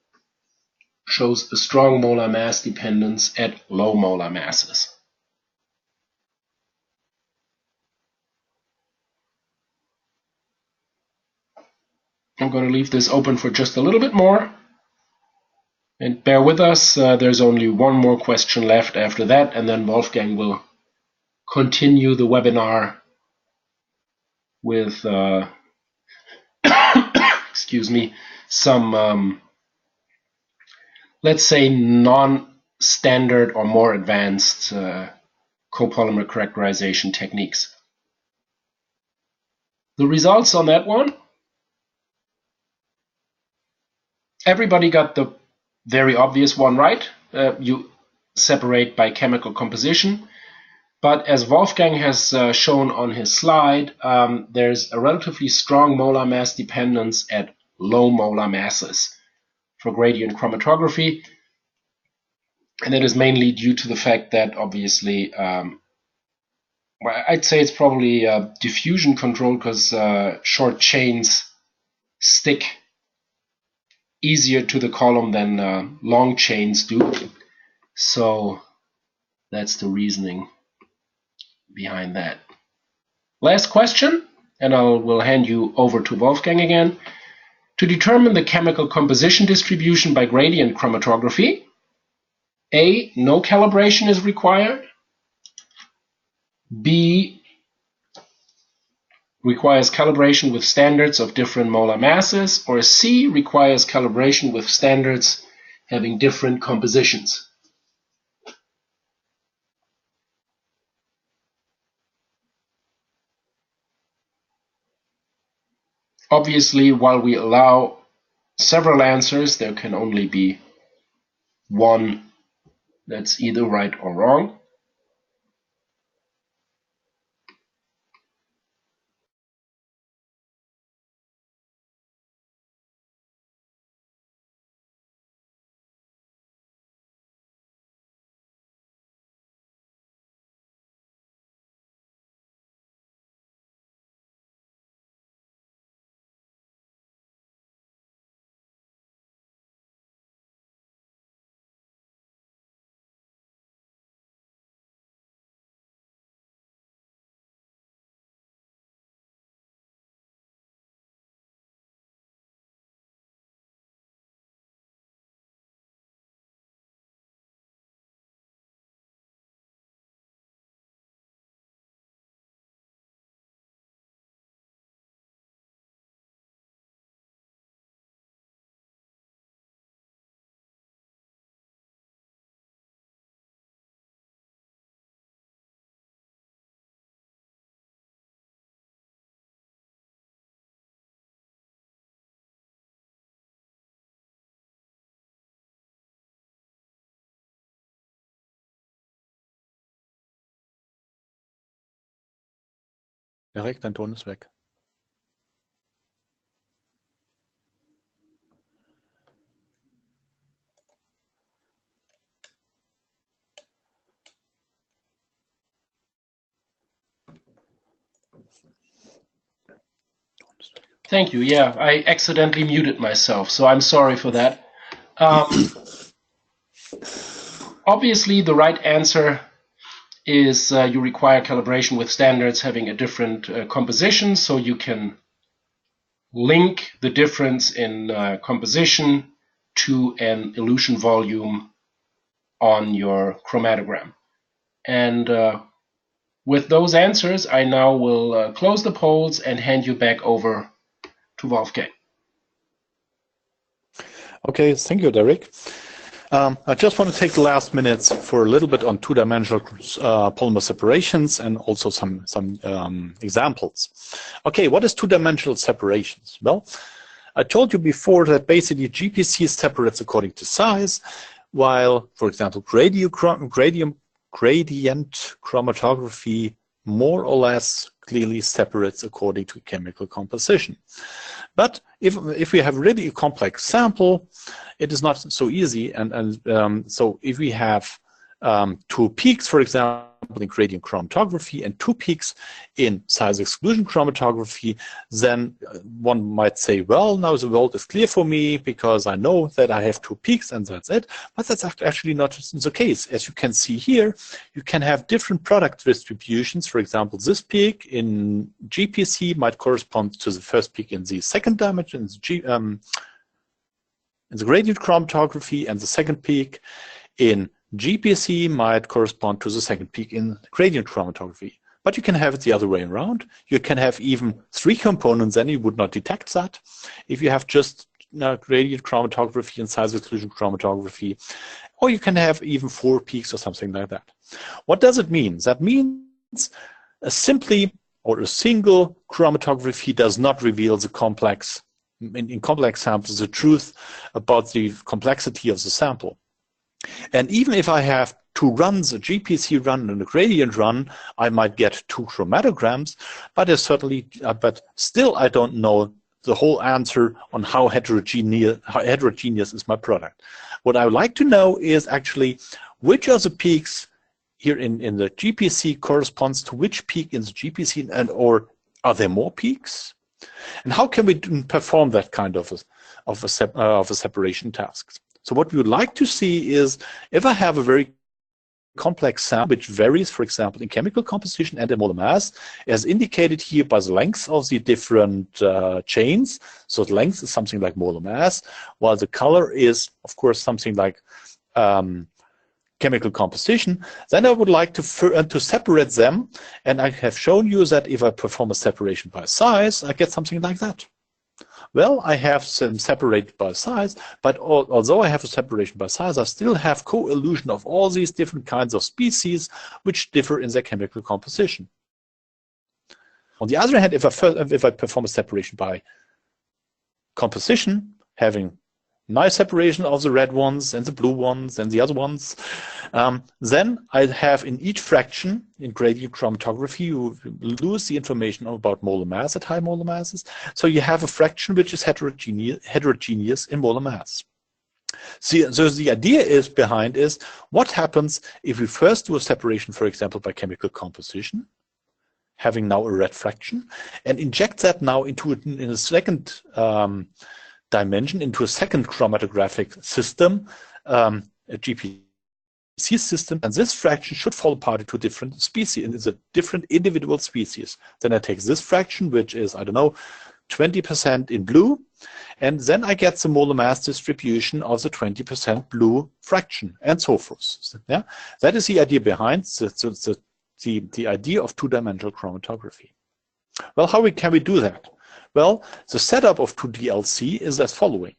shows a strong molar mass dependence at low molar masses. I'm going to leave this open for just a little bit more. And bear with us, there's only one more question left after that, and then Wolfgang will continue the webinar with, excuse me, some, let's say, non-standard or more advanced copolymer characterization techniques. The results on that one, everybody got the very obvious one right. You separate by chemical composition. But as Wolfgang has shown on his slide, there's a relatively strong molar mass dependence at low molar masses for gradient chromatography. And that is mainly due to the fact that, obviously, I'd say it's probably diffusion control, because short chains stick easier to the column than long chains do. So that's the reasoning behind that. Last question, and I will hand you over to Wolfgang again. To determine the chemical composition distribution by gradient chromatography, A, no calibration is required. B, requires calibration with standards of different molar masses. Or C, requires calibration with standards having different compositions. Obviously, while we allow several answers, there can only be one that's either right or wrong. Erik, dein Ton ist weg. Thank you. Yeah, I accidentally muted myself, so I'm sorry for that. Obviously, the right answer is you require calibration with standards having a different composition, so you can link the difference in composition to an elution volume on your chromatogram. And with those answers, I now will close the polls and hand you back over to Wolfgang. Okay, thank you, Derek. I just want to take the last minutes for a little bit on two-dimensional polymer separations and also some examples. Okay, what is two-dimensional separations? Well, I told you before that basically GPC separates according to size, while, for example, gradient chromatography more or less clearly separates according to chemical composition. But if we have really a complex sample, it is not so easy. So if we have two peaks, for example, in gradient chromatography and two peaks in size exclusion chromatography, then one might say, well, now the world is clear for me because I know that I have two peaks and that's it. But that's actually not the case. As you can see here, you can have different product distributions. For example, this peak in GPC might correspond to the first peak in the second dimension, in the gradient chromatography, and the second peak in GPC might correspond to the second peak in gradient chromatography. But you can have it the other way around. You can have even three components, and you would not detect that. If you have just gradient chromatography and size exclusion chromatography, or you can have even four peaks or something like that. What does it mean? That means a single chromatography does not reveal the complex, in complex samples, the truth about the complexity of the sample. And even if I have two runs, a GPC run and a gradient run, I might get two chromatograms, but still I don't know the whole answer on how heterogeneous is my product. What I would like to know is actually which of the peaks here in the GPC corresponds to which peak in the GPC, or are there more peaks? And how can we perform that kind of a separation task? So what we would like to see is if I have a very complex sample which varies, for example, in chemical composition and in molar mass, as indicated here by the length of the different chains. So the length is something like molar mass, while the color is, of course, something like chemical composition. Then I would like to separate them, and I have shown you that if I perform a separation by size, I get something like that. Well, I have them separated by size, but although I have a separation by size, I still have co-elution of all these different kinds of species which differ in their chemical composition. On the other hand, if I perform a separation by composition, having nice separation of the red ones and the blue ones and the other ones, then I have in each fraction in gradient chromatography, you lose the information about molar mass at high molar masses. So you have a fraction which is heterogeneous in molar mass. So the idea behind is what happens if we first do a separation, for example, by chemical composition, having now a red fraction, and inject that now into in a second dimension, into a second chromatographic system, a GPC system, and this fraction should fall apart into different species, and it's a different individual species. Then I take this fraction, which is, I don't know, 20% in blue, and then I get the molar mass distribution of the 20% blue fraction, and so forth. So, yeah, that is the idea behind the idea of two-dimensional chromatography. Well, how can we do that? Well, the setup of 2DLC is as following.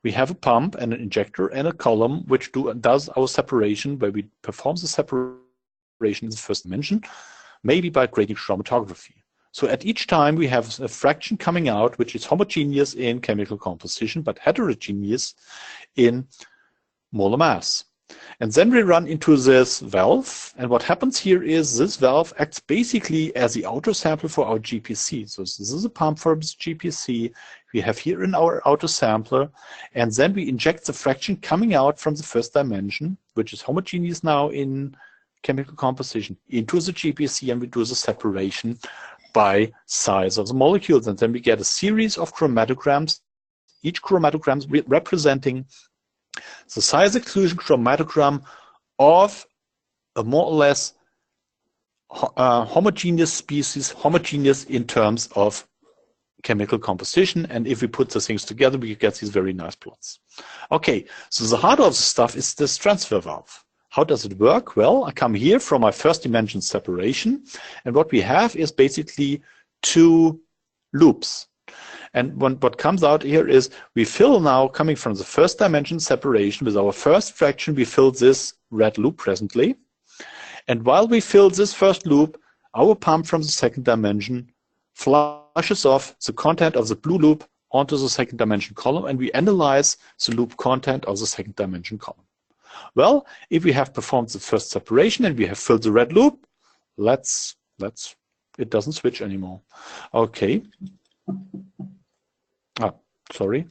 We have a pump and an injector and a column which does our separation, where we perform the separation in the first dimension, maybe by gradient chromatography. So at each time we have a fraction coming out which is homogeneous in chemical composition but heterogeneous in molar mass. And then we run into this valve. And what happens here is this valve acts basically as the outer sample for our GPC. So this is a pump for this GPC. We have here in our outer sampler. And then we inject the fraction coming out from the first dimension, which is homogeneous now in chemical composition, into the GPC, and we do the separation by size of the molecules. And then we get a series of chromatograms, each chromatogram representing the size exclusion chromatogram of a more or less homogeneous species, homogeneous in terms of chemical composition. And if we put the things together, we get these very nice plots. Okay, so the heart of the stuff is this transfer valve. How does it work? Well, I come here from my first dimension separation, and what we have is basically two loops. And what comes out here is we fill now, coming from the first dimension separation with our first fraction, we fill this red loop presently. And while we fill this first loop, our pump from the second dimension flushes off the content of the blue loop onto the second dimension column, and we analyze the loop content of the second dimension column. Well, if we have performed the first separation and we have filled the red loop, it doesn't switch anymore. Okay. Sorry.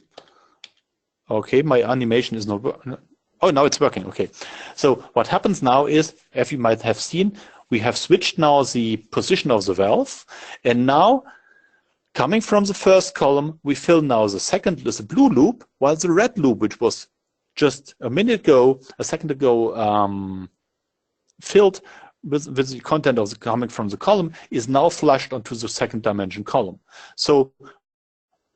Okay, my animation is not working. Oh, now it's working. Okay. So what happens now is, as you might have seen, we have switched now the position of the valve, and now coming from the first column, we fill now the second, the blue loop, while the red loop, which was just a second ago, filled with the content of the coming from the column, is now flushed onto the second dimension column. So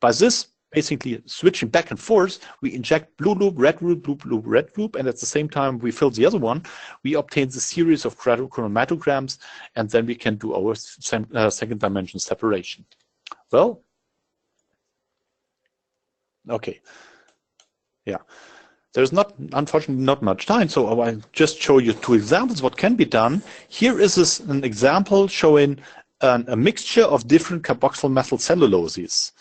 by this basically switching back and forth, we inject blue loop, red loop, blue loop, red loop, and at the same time we fill the other one. We obtain the series of chromatograms, and then we can do our second dimension separation. Well, okay, yeah. There's unfortunately not much time, so I'll just show you two examples what can be done. Here is an example showing a mixture of different carboxyl methyl celluloses.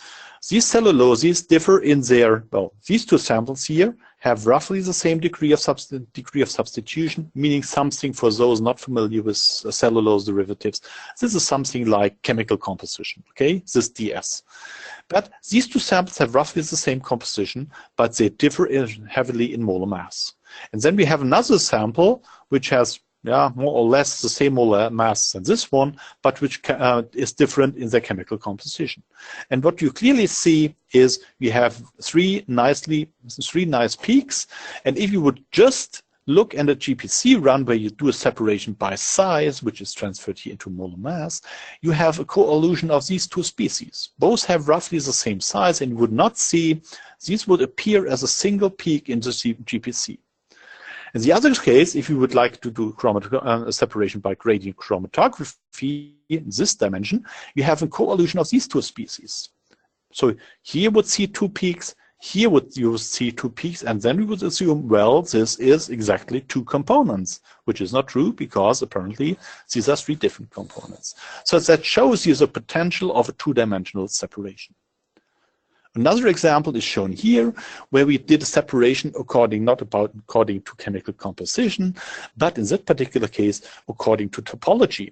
These celluloses differ in their, well, these two samples here have roughly the same degree of substitution, meaning something for those not familiar with cellulose derivatives. This is something like chemical composition, okay, this DS. But these two samples have roughly the same composition, but they differ heavily in molar mass. And then we have another sample which has more or less the same molar mass as this one, but which is different in their chemical composition. And what you clearly see is we have three nice peaks. And if you would just look at a GPC run where you do a separation by size, which is transferred here into molar mass, you have a coevolution of these two species. Both have roughly the same size, and you would not see, these would appear as a single peak in the GPC. In the other case, if you would like to do separation by gradient chromatography in this dimension, you have a coevolution of these two species. So here would see two peaks, here you would see two peaks, and then we would assume, well, this is exactly two components, which is not true because apparently these are three different components. So that shows you the potential of a two-dimensional separation. Another example is shown here, where we did a separation not according to chemical composition, but in that particular case, according to topology.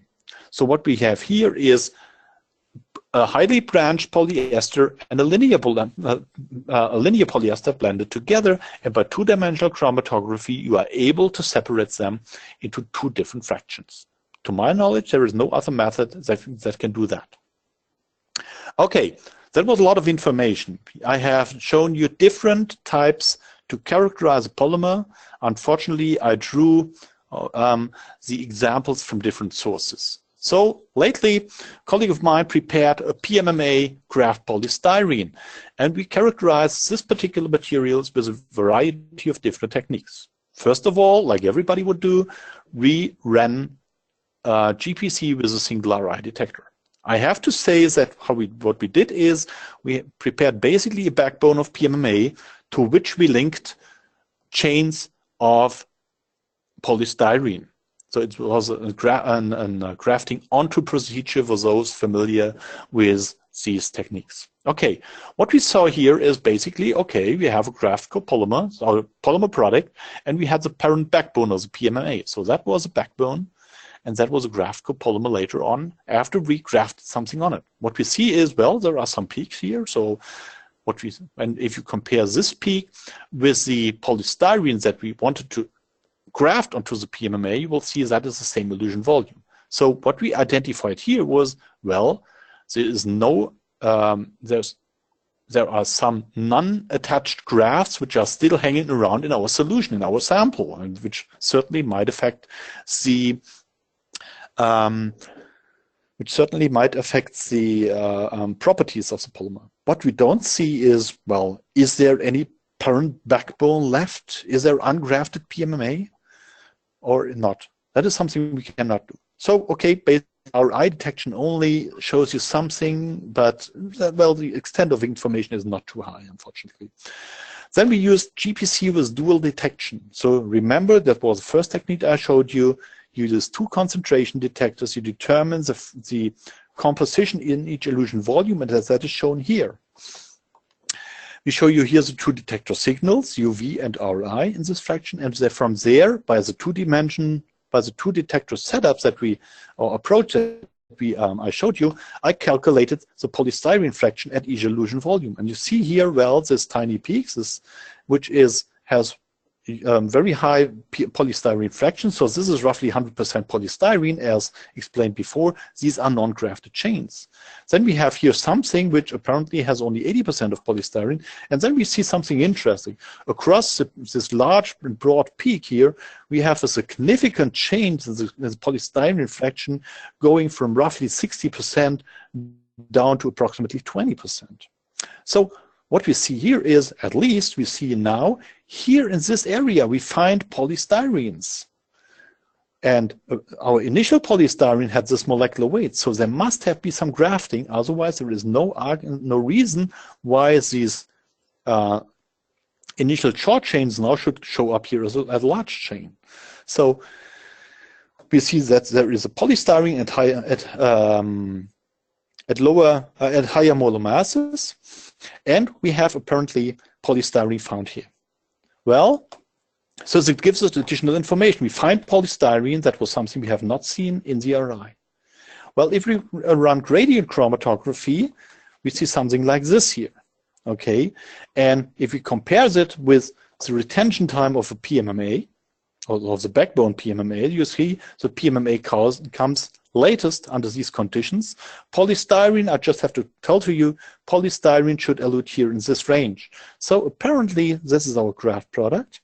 So what we have here is a highly branched polyester and a linear polyester blended together, and by two-dimensional chromatography, you are able to separate them into two different fractions. To my knowledge, there is no other method that can do that. Okay. That was a lot of information. I have shown you different types to characterize a polymer. Unfortunately, I drew the examples from different sources. So lately, a colleague of mine prepared a PMMA graph polystyrene, and we characterized this particular materials with a variety of different techniques. First of all, like everybody would do, we ran GPC with a single RI detector. I have to say that what we did is we prepared basically a backbone of PMMA to which we linked chains of polystyrene. So it was a grafting onto procedure for those familiar with these techniques. Okay, what we saw here is basically, okay, we have a graphed copolymer, so a polymer product, and we had the parent backbone of the PMMA. So that was a backbone, and that was a graphed copolymer later on after we grafted something on it. What we see is, well, there are some peaks here. So and if you compare this peak with the polystyrene that we wanted to graft onto the PMMA, you will see that is the same elution volume. So what we identified here was, well, there is no, there are some non-attached grafts which are still hanging around in our solution, in our sample, and which certainly might affect the properties of the polymer. What we don't see is, well, is there any parent backbone left? Is there ungrafted PMMA or not? That is something we cannot do. So, okay, our eye detection only shows you something, but, well, the extent of information is not too high, unfortunately. Then we used GPC with dual detection. So remember, that was the first technique I showed you. You use two concentration detectors. You determine the composition in each elution volume, and that is shown here. We show you here the two detector signals, UV and RI in this fraction, and from there, by the two detector setups that or approach that I showed you, I calculated the polystyrene fraction at each elution volume. And you see here, well, this tiny peaks, which has very high polystyrene fraction. So this is roughly 100% polystyrene, as explained before. These are non-grafted chains. Then we have here something which apparently has only 80% of polystyrene. And then we see something interesting. Across this large and broad peak here, we have a significant change in the polystyrene fraction going from roughly 60% down to approximately 20%. So what we see here is, at least we see now, here in this area, we find polystyrenes. And our initial polystyrene had this molecular weight, so there must have been some grafting. Otherwise, there is no reason why these initial short chains now should show up here as a large chain. So we see that there is a polystyrene at higher molar masses, and we have apparently polystyrene found here. Well, so it gives us additional information. We find polystyrene. That was something we have not seen in the RI. Well, if we run gradient chromatography, we see something like this here. Okay, and if we compare it with the retention time of a PMMA, or of the backbone PMMA, you see the PMMA comes latest under these conditions. Polystyrene, I just have to tell to you, polystyrene should elute here in this range. So apparently this is our graft product,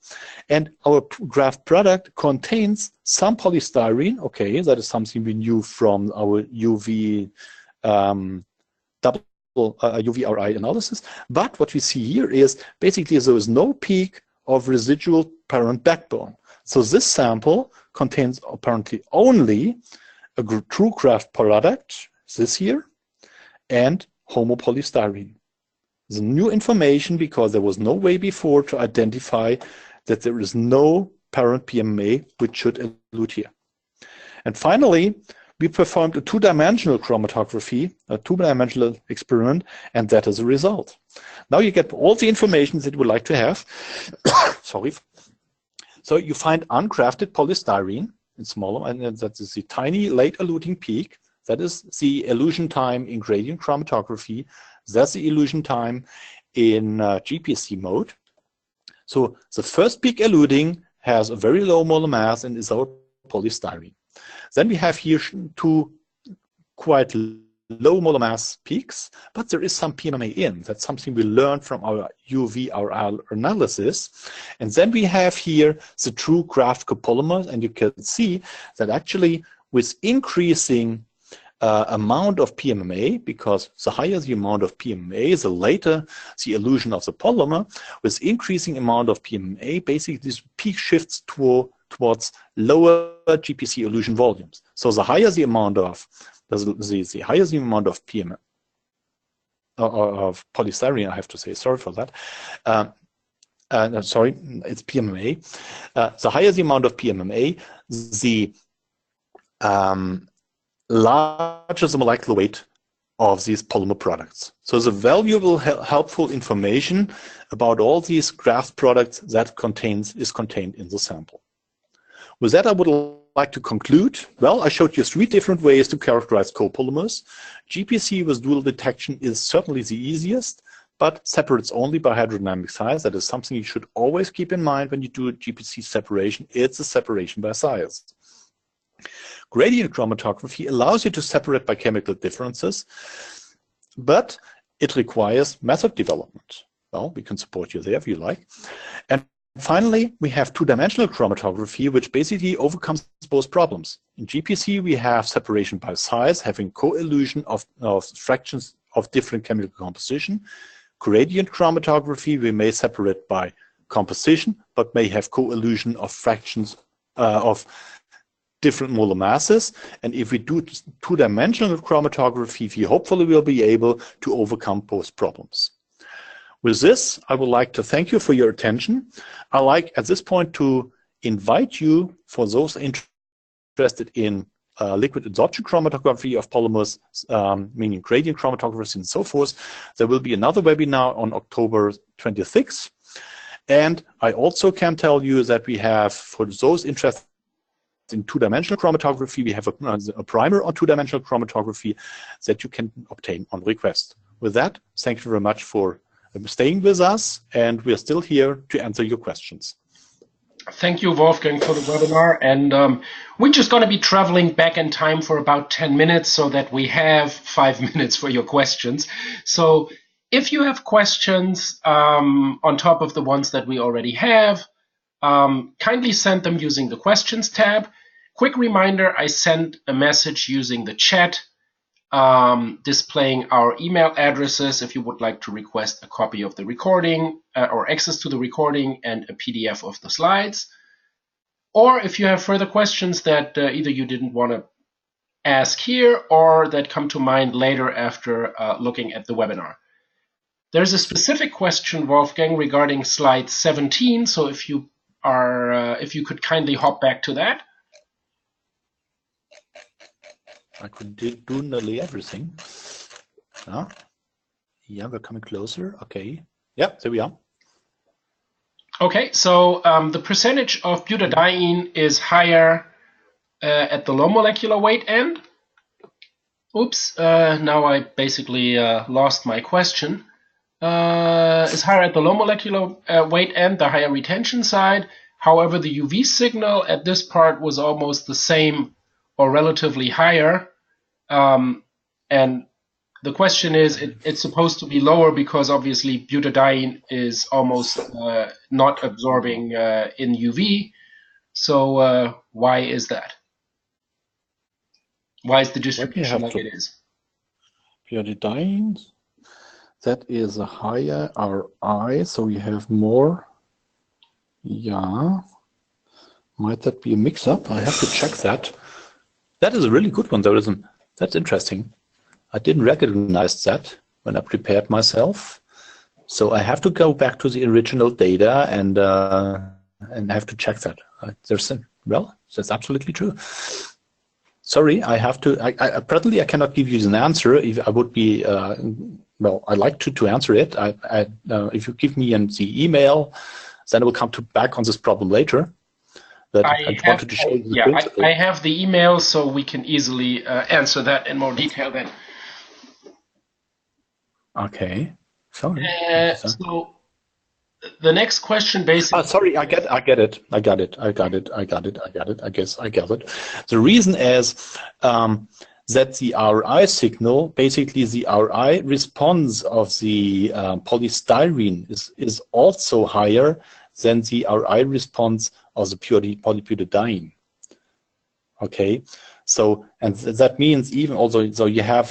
and our graft product contains some polystyrene. Okay, that is something we knew from our UV UV-RI analysis. But what we see here is basically there is no peak of residual parent backbone. So this sample contains apparently only a true graft product, this here, and homopolystyrene. The new information, because there was no way before to identify that there is no parent PMMA which should elute here. And finally, we performed a two-dimensional chromatography, a two-dimensional experiment, and that is a result. Now you get all the information that you would like to have. Sorry. So you find ungrafted polystyrene in smaller, and that is the tiny late eluting peak. That is the elution time in gradient chromatography. That's the elution time in GPC mode. So the first peak eluting has a very low molar mass and is our polystyrene. Then we have here two quite low molar mass peaks, but there is some PMMA in. That's something we learned from our UV-RI analysis. And then we have here the true graft copolymers, and you can see that actually with increasing amount of PMMA, because the higher the amount of PMMA, the later the elution of the polymer, with increasing amount of PMMA, basically this peak shifts towards lower GPC elution volumes. So the higher the amount of the higher the amount of PMMA, of polystyrene, I have to say, sorry for that. Sorry, it's PMMA. The higher the amount of PMMA, the larger the molecular weight of these polymer products. So the valuable, helpful information about all these graft products that is contained in the sample. With that, I would like to conclude. Well, I showed you 3 different ways to characterize copolymers. GPC with dual detection is certainly the easiest, but separates only by hydrodynamic size. That is something you should always keep in mind when you do a GPC separation. It's a separation by size. Gradient chromatography allows you to separate by chemical differences, but it requires method development. Well, we can support you there if you like. And finally, we have 2-dimensional chromatography, which basically overcomes both problems. In GPC, we have separation by size, having co-elution of fractions of different chemical composition. Gradient chromatography, we may separate by composition, but may have co-elution of fractions of different molar masses. And if we do 2-dimensional chromatography, we hopefully will be able to overcome both problems. With this, I would like to thank you for your attention. I like at this point to invite you, for those interested in liquid adsorption chromatography of polymers, meaning gradient chromatography and so forth. There will be another webinar on October 26th. And I also can tell you that we have, for those interested in 2-dimensional chromatography, we have a primer on 2-dimensional chromatography that you can obtain on request. With that, thank you very much for staying with us, and we're still here to answer your questions. Thank you, Wolfgang, for the webinar. And we're just going to be traveling back in time for about 10 minutes so that we have 5 minutes for your questions. So if you have questions on top of the ones that we already have, kindly send them using the questions tab. Quick reminder, I sent a message using the chat displaying our email addresses if you would like to request a copy of the recording or access to the recording and a PDF of the slides. Or if you have further questions that either you didn't want to ask here or that come to mind later after looking at the webinar. There's a specific question, Wolfgang, regarding slide 17. So if you could kindly hop back to that. I could do nearly everything. Yeah, we're coming closer. Okay. Yeah, there we are. Okay, so the percentage of butadiene is higher at the low molecular weight end. Oops, now I basically lost my question. Is higher at the low molecular weight end, the higher retention side. However, the UV signal at this part was almost the same or relatively higher. And the question is, it's supposed to be lower because obviously butadiene is almost not absorbing in UV. So why is that? Why is the distribution like it is? Butadiene, that is a higher Ri, so we have more. Yeah. Might that be a mix-up? I have to check that. That is a really good one, though, isn't it? That's interesting. I didn't recognize that when I prepared myself. So I have to go back to the original data and have to check that. Well, that's absolutely true. Sorry, I have to. Presently, I cannot give you an answer. If I would be, well, I'd like to answer it. If you give me the email, then I will come back on this problem later. But I wanted to show you the principle. I have the email, so we can easily answer that in more detail then. Okay. Sorry. So the next question basically. Sorry, I get it. I got it. I guess I got it. The reason is that the RI signal, basically the RI response of the polystyrene is also higher than the RI response of the polybutadiene. Okay, so and that means even also so you have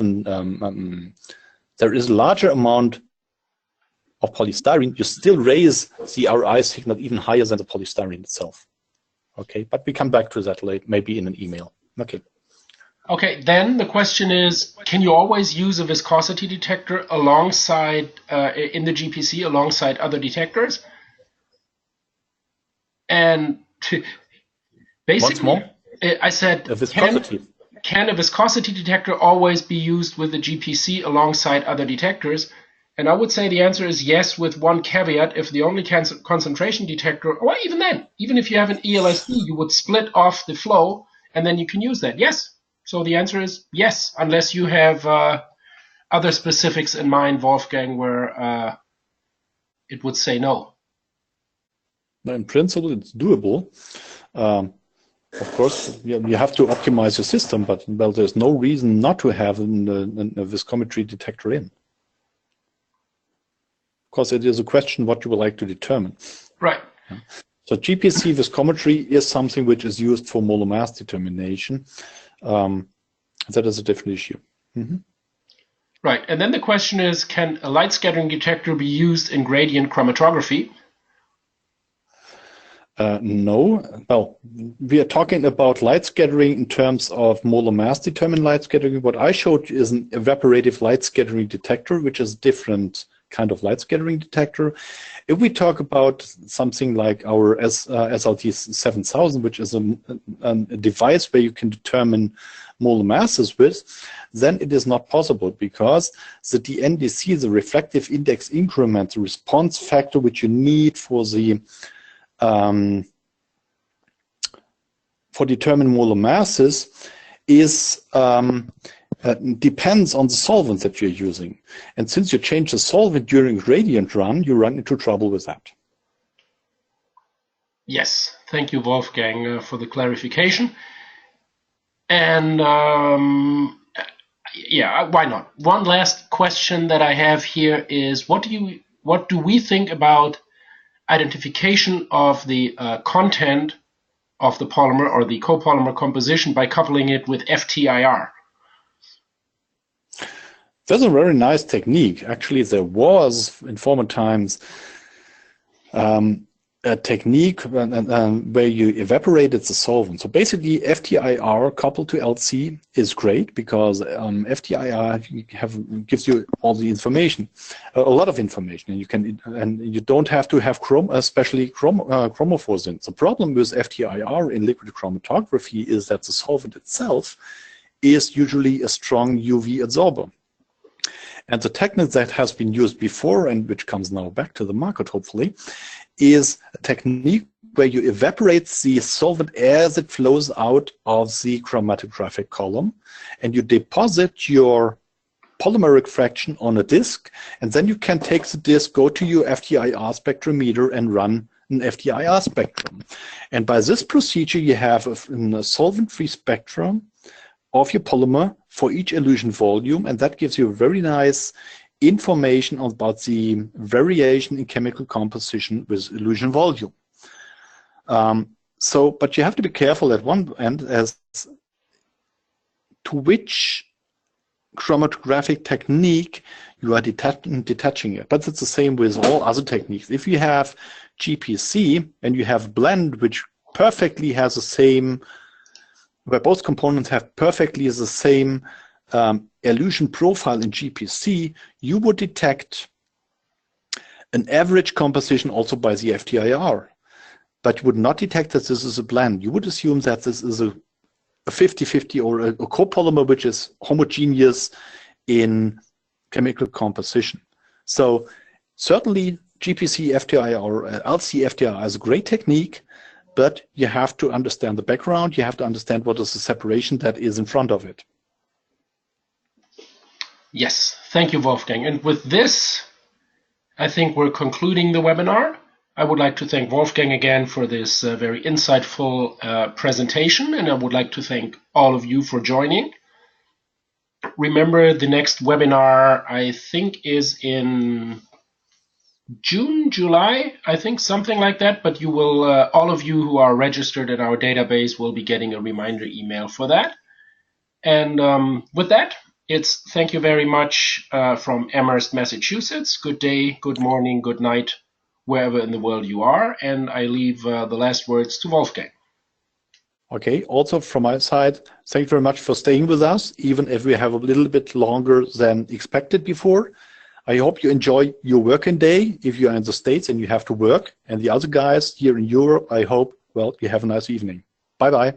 there is a larger amount of polystyrene, you still raise the RI signal even higher than the polystyrene itself. Okay, but we come back to that later, maybe in an email. Okay. Okay, then the question is, can you always use a viscosity detector alongside in the GPC alongside other detectors? And basically, once more? I said viscosity. can a viscosity detector always be used with the GPC alongside other detectors? And I would say the answer is yes, with one caveat. If the only concentration detector, or even then, even if you have an ELSD, you would split off the flow and then you can use that. Yes. So the answer is yes, unless you have other specifics in mind, Wolfgang, where it would say no. In principle, it's doable. Of course, you have to optimize your system, but well, there's no reason not to have a viscometry detector in. Of course, it is a question what you would like to determine. Right. So GPC viscometry is something which is used for molar mass determination. That is a different issue. Mm-hmm. Right. And then the question is, can a light scattering detector be used in gradient chromatography? No. Well, we are talking about light scattering in terms of molar mass determined light scattering. What I showed you is an evaporative light scattering detector, which is different kind of light scattering detector. If we talk about something like our SLT 7000, which is a device where you can determine molar masses with, then it is not possible because the DNDC, the reflective index increment, the response factor which you need for the for determining molar masses is depends on the solvent that you're using. And since you change the solvent during a gradient run, you run into trouble with that. Yes, thank you, Wolfgang, for the clarification. And yeah, why not? One last question that I have here is, what do we think about identification of the content of the polymer or the copolymer composition by coupling it with FTIR? That's a very nice technique. Actually, there was in former times a technique where you evaporated the solvent. So basically, FTIR coupled to LC is great because FTIR gives you all the information, a lot of information, and you don't have to have especially chromophores in. The problem with FTIR in liquid chromatography is that the solvent itself is usually a strong UV absorber. And the technique that has been used before and which comes now back to the market, hopefully, is a technique where you evaporate the solvent as it flows out of the chromatographic column, and you deposit your polymeric fraction on a disk, and then you can take the disk, go to your FTIR spectrometer, and run an FTIR spectrum. And by this procedure, you have a solvent-free spectrum of your polymer for each elution volume, and that gives you very nice information about the variation in chemical composition with elution volume. But you have to be careful at one end as to which chromatographic technique you are detaching it. But it's the same with all other techniques. If you have GPC and you have a blend which perfectly has the same, where both components have perfectly the same elution profile in GPC, you would detect an average composition also by the FTIR. But you would not detect that this is a blend. You would assume that this is a 50-50 or a copolymer which is homogeneous in chemical composition. So certainly GPC FTIR or LC FTIR is a great technique, but you have to understand the background. You have to understand what is the separation that is in front of it. Yes, thank you, Wolfgang. And with this, I think we're concluding the webinar. I would like to thank Wolfgang again for this very insightful presentation, and I would like to thank all of you for joining. Remember, the next webinar, I think, is in June, July, I think, something like that, but you will, all of you who are registered in our database will be getting a reminder email for that. And with that, it's thank you very much from Amherst, Massachusetts. Good day, good morning, good night, wherever in the world you are. And I leave the last words to Wolfgang. Okay, also from my side, thank you very much for staying with us, even if we have a little bit longer than expected before. I hope you enjoy your working day if you are in the States and you have to work. And the other guys here in Europe, I hope, well, you have a nice evening. Bye-bye.